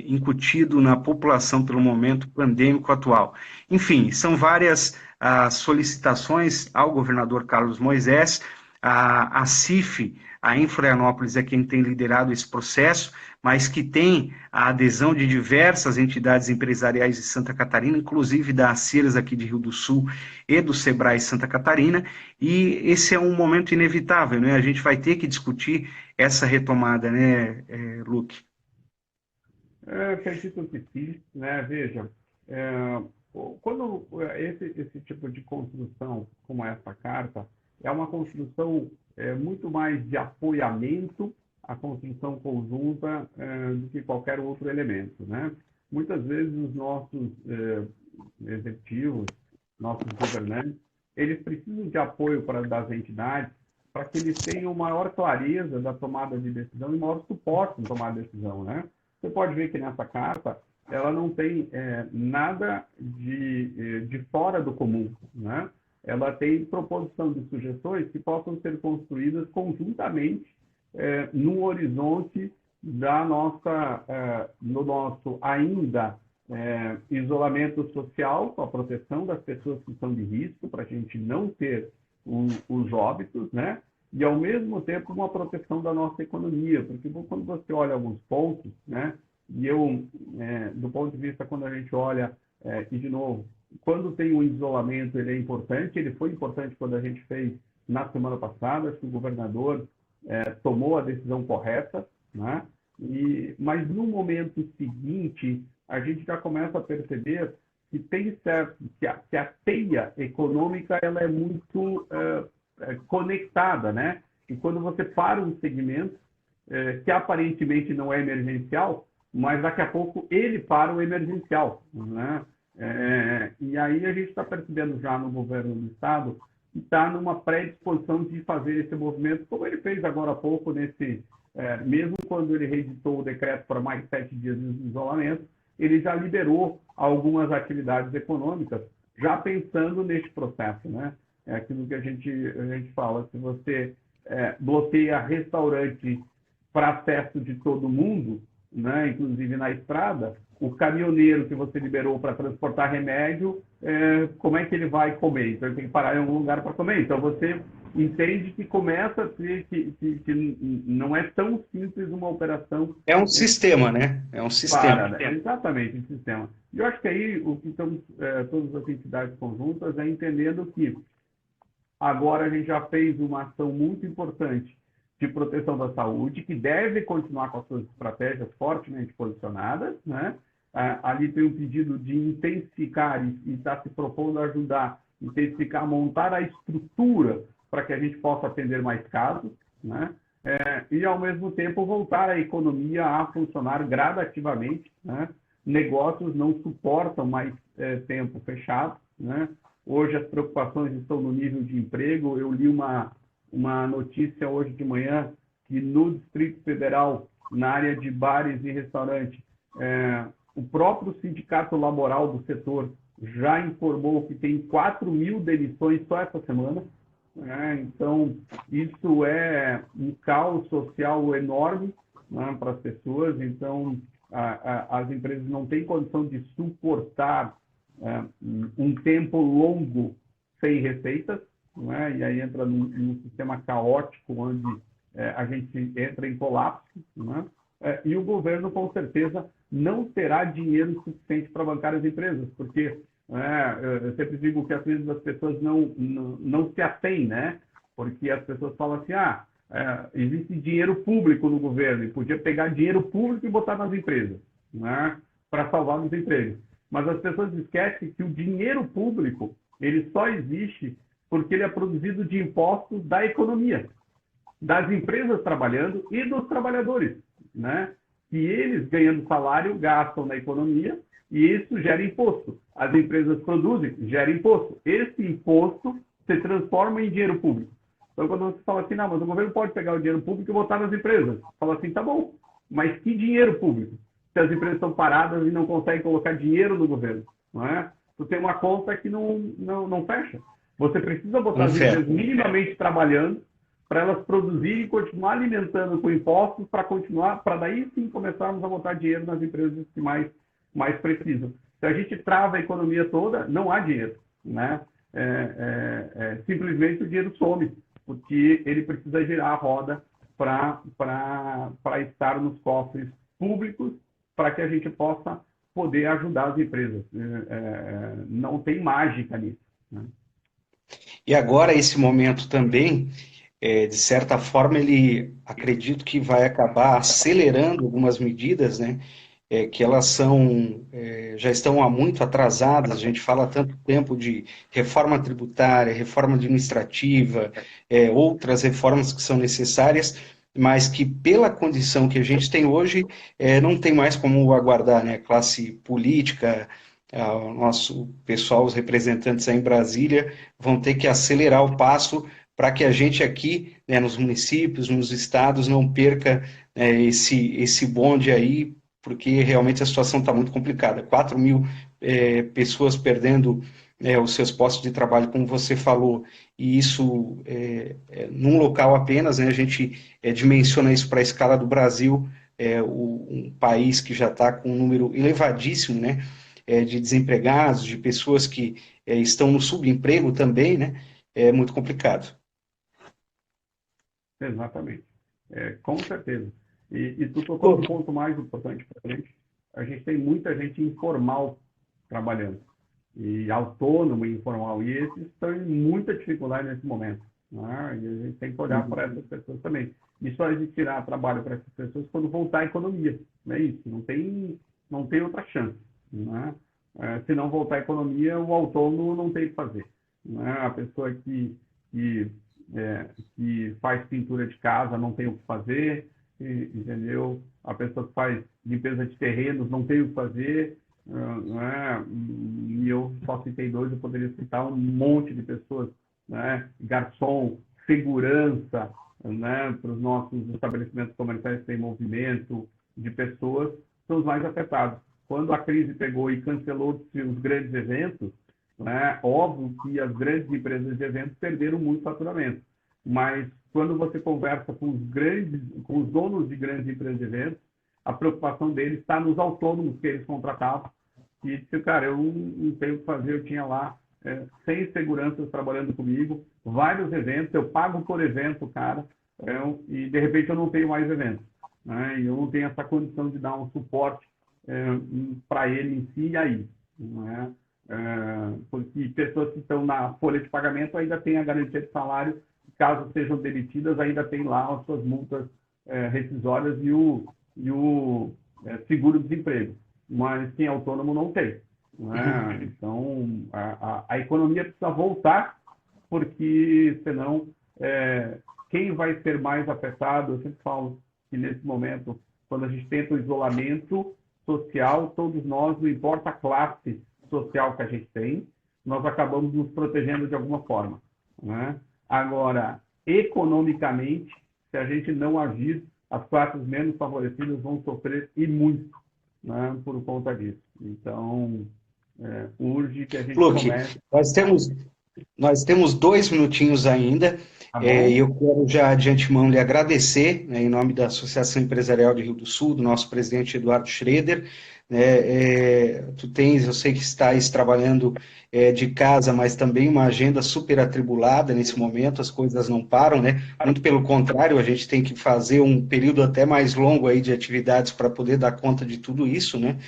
Speaker 1: Incutido na população pelo momento pandêmico atual. Enfim, são várias as solicitações ao governador Carlos Moisés. A CIF, a Inflorianópolis, é quem tem liderado esse processo, mas que tem a adesão de diversas entidades empresariais de Santa Catarina, inclusive da ACIRAS aqui de Rio do Sul e do SEBRAE Santa Catarina, e esse é um momento inevitável, né? A gente vai ter que discutir essa retomada, né, Luke?
Speaker 2: Eu acredito que sim, né? Veja, é, quando esse tipo de construção, como essa carta, é uma construção muito mais de apoiamento à construção conjunta do que qualquer outro elemento, né? Muitas vezes os nossos executivos, nossos governantes, eles precisam de apoio das entidades para que eles tenham maior clareza da tomada de decisão e maior suporte na tomada de decisão, né? Você pode ver que nessa carta ela não tem nada de fora do comum, né? Ela tem proposição de sugestões que possam ser construídas conjuntamente no horizonte no nosso ainda isolamento social, com a proteção das pessoas que são de risco, para a gente não ter os óbitos, né? E, ao mesmo tempo, uma proteção da nossa economia, porque quando você olha alguns pontos, né, e do ponto de vista, quando a gente olha, e de novo, quando tem um isolamento, ele é importante, ele foi importante quando a gente fez na semana passada, acho que o governador tomou a decisão correta, né, mas no momento seguinte, a gente já começa a perceber que que a teia econômica ela é muito conectada, né? E quando você para um segmento que aparentemente não é emergencial, mas daqui a pouco ele para o emergencial, né? E aí a gente está percebendo já no governo do estado que está numa predisposição de fazer esse movimento, como ele fez agora há pouco mesmo quando ele reeditou o decreto para mais 7 dias de isolamento, ele já liberou algumas atividades econômicas, já pensando neste processo, né? É aquilo que a gente fala, se você bloqueia restaurante para acesso de todo mundo, né, inclusive na estrada, o caminhoneiro que você liberou para transportar remédio, como é que ele vai comer? Então ele tem que parar em algum lugar para comer. Então você entende que começa a ser que não é tão simples uma operação.
Speaker 1: É um sistema, né? É um sistema.
Speaker 2: Para, né? Exatamente, esse sistema. E eu acho que aí o que estamos, todas as entidades conjuntas, é entendendo que agora a gente já fez uma ação muito importante de proteção da saúde, que deve continuar com as suas estratégias fortemente posicionadas, né? Ali tem um pedido de intensificar e está se propondo ajudar, intensificar, montar a estrutura para que a gente possa atender mais casos, né? E, ao mesmo tempo, voltar a economia a funcionar gradativamente, né? Negócios não suportam mais tempo fechado, né? Hoje as preocupações estão no nível de emprego. Eu li uma notícia hoje de manhã que no Distrito Federal, na área de bares e restaurantes, o próprio sindicato laboral do setor já informou que tem 4.000 demissões só essa semana. Então, isso é um caos social enorme, né, para as pessoas. Então, as empresas não têm condição de suportar um tempo longo sem receitas, né? E aí entra num sistema caótico, onde a gente entra em colapso, né? E o governo, com certeza, não terá dinheiro suficiente para bancar as empresas, porque eu sempre digo que às vezes as pessoas não se atêm, né? Porque as pessoas falam assim, existe dinheiro público no governo, e podia pegar dinheiro público e botar nas empresas, né? Para salvar os empregos. Mas as pessoas esquecem que o dinheiro público, ele só existe porque ele é produzido de impostos da economia, das empresas trabalhando e dos trabalhadores, né? Que eles, ganhando salário, gastam na economia, e isso gera imposto. As empresas produzem, gera imposto. Esse imposto se transforma em dinheiro público. Então, quando você fala assim, não, mas o governo pode pegar o dinheiro público e botar nas empresas. Fala assim, tá bom, mas que dinheiro público? Se as empresas estão paradas e não conseguem colocar dinheiro no governo, não é? Tu tem uma conta que não fecha. Você precisa botar as empresas minimamente trabalhando para elas produzirem e continuar alimentando com impostos para daí sim começarmos a botar dinheiro nas empresas que mais precisam. Se a gente trava a economia toda, não há dinheiro, né? Simplesmente o dinheiro some, porque ele precisa girar a roda para estar nos cofres públicos, para que a gente possa poder ajudar as empresas. Não tem mágica nisso, né?
Speaker 1: E agora, esse momento também, de certa forma, ele acredito que vai acabar acelerando algumas medidas, né? Que elas já estão há muito atrasadas. A gente fala há tanto tempo de reforma tributária, reforma administrativa, outras reformas que são necessárias, mas que pela condição que a gente tem hoje, não tem mais como aguardar, né? A classe política, o nosso pessoal, os representantes aí em Brasília, vão ter que acelerar o passo para que a gente aqui, né, nos municípios, nos estados, não perca esse bonde aí, porque realmente a situação está muito complicada. 4.000 pessoas perdendo os seus postos de trabalho, como você falou, e isso num local apenas, né, a gente dimensiona isso para a escala do Brasil, um país que já está com um número elevadíssimo, né, de desempregados, de pessoas que estão no subemprego também, né, é muito complicado.
Speaker 2: Exatamente. Com certeza. E tu tocou no ponto mais importante para a gente. A gente tem muita gente informal trabalhando, e autônomo e informal, e esses estão em muita dificuldade nesse momento, né? E a gente tem que olhar para essas pessoas também. E só existirá trabalho para essas pessoas quando voltar a economia, não é isso? Não tem outra chance, né? Se não voltar a economia, o autônomo não tem o que fazer, né? A pessoa que faz pintura de casa não tem o que fazer, entendeu? A pessoa que faz limpeza de terrenos não tem o que fazer, né? E eu só citei dois, eu poderia citar um monte de pessoas, né? Garçom, segurança, né? Para os nossos estabelecimentos comerciais que têm movimento de pessoas, são os mais afetados. Quando a crise pegou e cancelou os grandes eventos, né? Óbvio que as grandes empresas de eventos perderam muito faturamento, mas quando você conversa com os donos de grandes empresas de eventos, a preocupação deles está nos autônomos que eles contratavam. E disse, cara, eu não tenho o que fazer, eu tinha lá 100 seguranças trabalhando comigo, vários eventos, eu pago por evento, cara, e de repente eu não tenho mais eventos, né? E eu não tenho essa condição de dar um suporte para ele em si e aí, né? Porque pessoas que estão na folha de pagamento ainda têm a garantia de salário, caso sejam demitidas, ainda tem lá as suas multas rescisórias e o seguro-desemprego, mas quem é autônomo não tem, né? Então, a economia precisa voltar, porque senão quem vai ser mais afetado, eu sempre falo que nesse momento, quando a gente tenta o isolamento social, todos nós, não importa a classe social que a gente tem, nós acabamos nos protegendo de alguma forma, né? Agora, economicamente, se a gente não agir, as classes menos favorecidas vão sofrer e muito, né, por conta disso. Então, urge que a gente
Speaker 1: Luke,
Speaker 2: comece...
Speaker 1: nós temos 2 minutinhos ainda,
Speaker 2: Tá
Speaker 1: e
Speaker 2: bom?
Speaker 1: eu quero já de antemão lhe agradecer, né, em nome da Associação Empresarial de Rio do Sul, do nosso presidente Eduardo Schroeder. Eu sei que estás trabalhando de casa, mas também uma agenda super atribulada nesse momento, as coisas não param, né? Muito pelo contrário, a gente tem que fazer um período até mais longo aí de atividades para poder dar conta de tudo isso, né?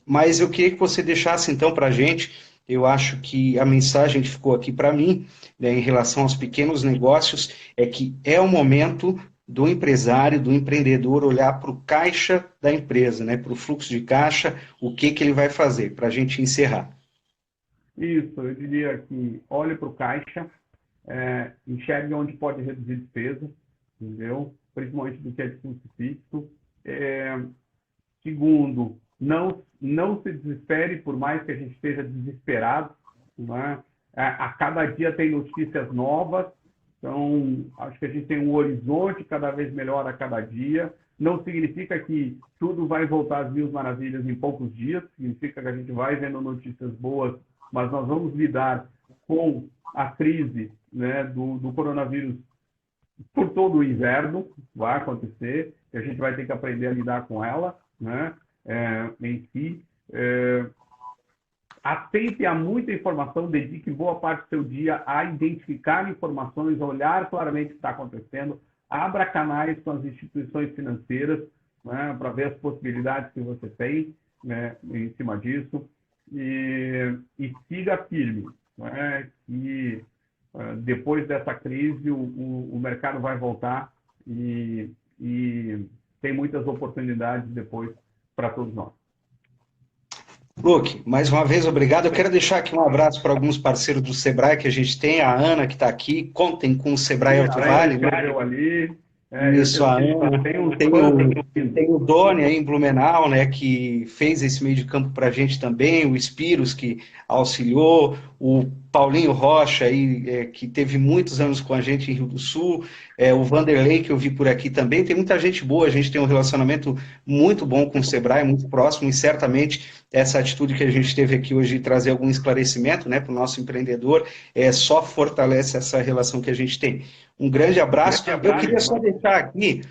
Speaker 1: Mas eu queria que você deixasse então para a gente, eu acho que a mensagem que ficou aqui para mim, né, em relação aos pequenos negócios, é que é o momento do empresário, do empreendedor, olhar para o caixa da empresa, né, para o fluxo de caixa, o que ele vai fazer, para a gente encerrar.
Speaker 2: Isso, eu diria que olhe para o caixa, enxergue onde pode reduzir despesa, entendeu? Principalmente do que é de custo fixo. Segundo, não se desespere, por mais que a gente esteja desesperado, né? A cada dia tem notícias novas, então acho que a gente tem um horizonte cada vez melhor a cada dia. Não significa que tudo vai voltar às mil maravilhas em poucos dias, significa que a gente vai vendo notícias boas, mas nós vamos lidar com a crise, né, do coronavírus por todo o inverno, vai acontecer, e a gente vai ter que aprender a lidar com ela, né, em si. Atente a muita informação, dedique boa parte do seu dia a identificar informações, olhar claramente o que está acontecendo, abra canais com as instituições financeiras, né, para ver as possibilidades que você tem, né, em cima disso, e siga firme, né, que depois dessa crise o mercado vai voltar e tem muitas oportunidades depois para todos nós.
Speaker 1: Luke, mais uma vez, obrigado. Eu quero deixar aqui um abraço para alguns parceiros do Sebrae que a gente tem, a Ana, que está aqui, contem com o Sebrae Alto Vale, né?
Speaker 2: Ali,
Speaker 1: Isso, a Ana, tem o Doni aí em Blumenau, né, que fez esse meio de campo para a gente também, o Spiros, que auxiliou, o Paulinho Rocha, aí, que teve muitos anos com a gente em Rio do Sul, o Vanderlei, que eu vi por aqui também, tem muita gente boa, a gente tem um relacionamento muito bom com o Sebrae, muito próximo, e certamente essa atitude que a gente teve aqui hoje de trazer algum esclarecimento, né, para o nosso empreendedor, só fortalece essa relação que a gente tem. Um grande abraço. Eu queria só deixar aqui,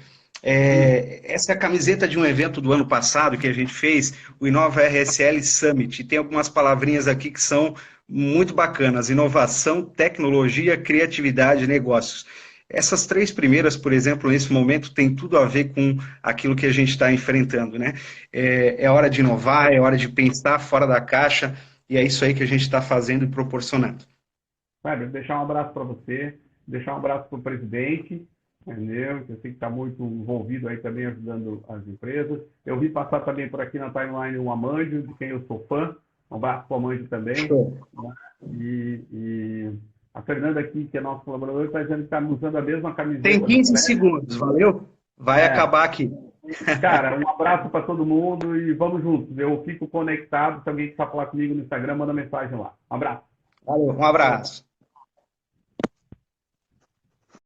Speaker 1: essa é a camiseta de um evento do ano passado que a gente fez, o Inova RSL Summit. Tem algumas palavrinhas aqui que são muito bacanas: inovação, tecnologia, criatividade e negócios. Essas 3 primeiras, por exemplo, nesse momento, tem tudo a ver com aquilo que a gente está enfrentando, né? É hora de inovar, é hora de pensar fora da caixa, e é isso aí que a gente está fazendo e proporcionando.
Speaker 2: Fábio, deixar um abraço para você, deixar um abraço para o presidente, entendeu? Que eu sei que está muito envolvido aí também ajudando as empresas. Eu vi passar também por aqui na timeline o Amandio, de quem eu sou fã. Um abraço para o Amandio também. Né? E a Fernanda aqui, que é nosso colaborador, está dizendo que está usando a mesma camiseta.
Speaker 1: Tem 15 segundos, valeu? Vai acabar aqui.
Speaker 2: Cara, um abraço para todo mundo e vamos juntos. Eu fico conectado. Se alguém quiser falar comigo no Instagram, manda mensagem lá. Um abraço.
Speaker 1: Valeu, um abraço.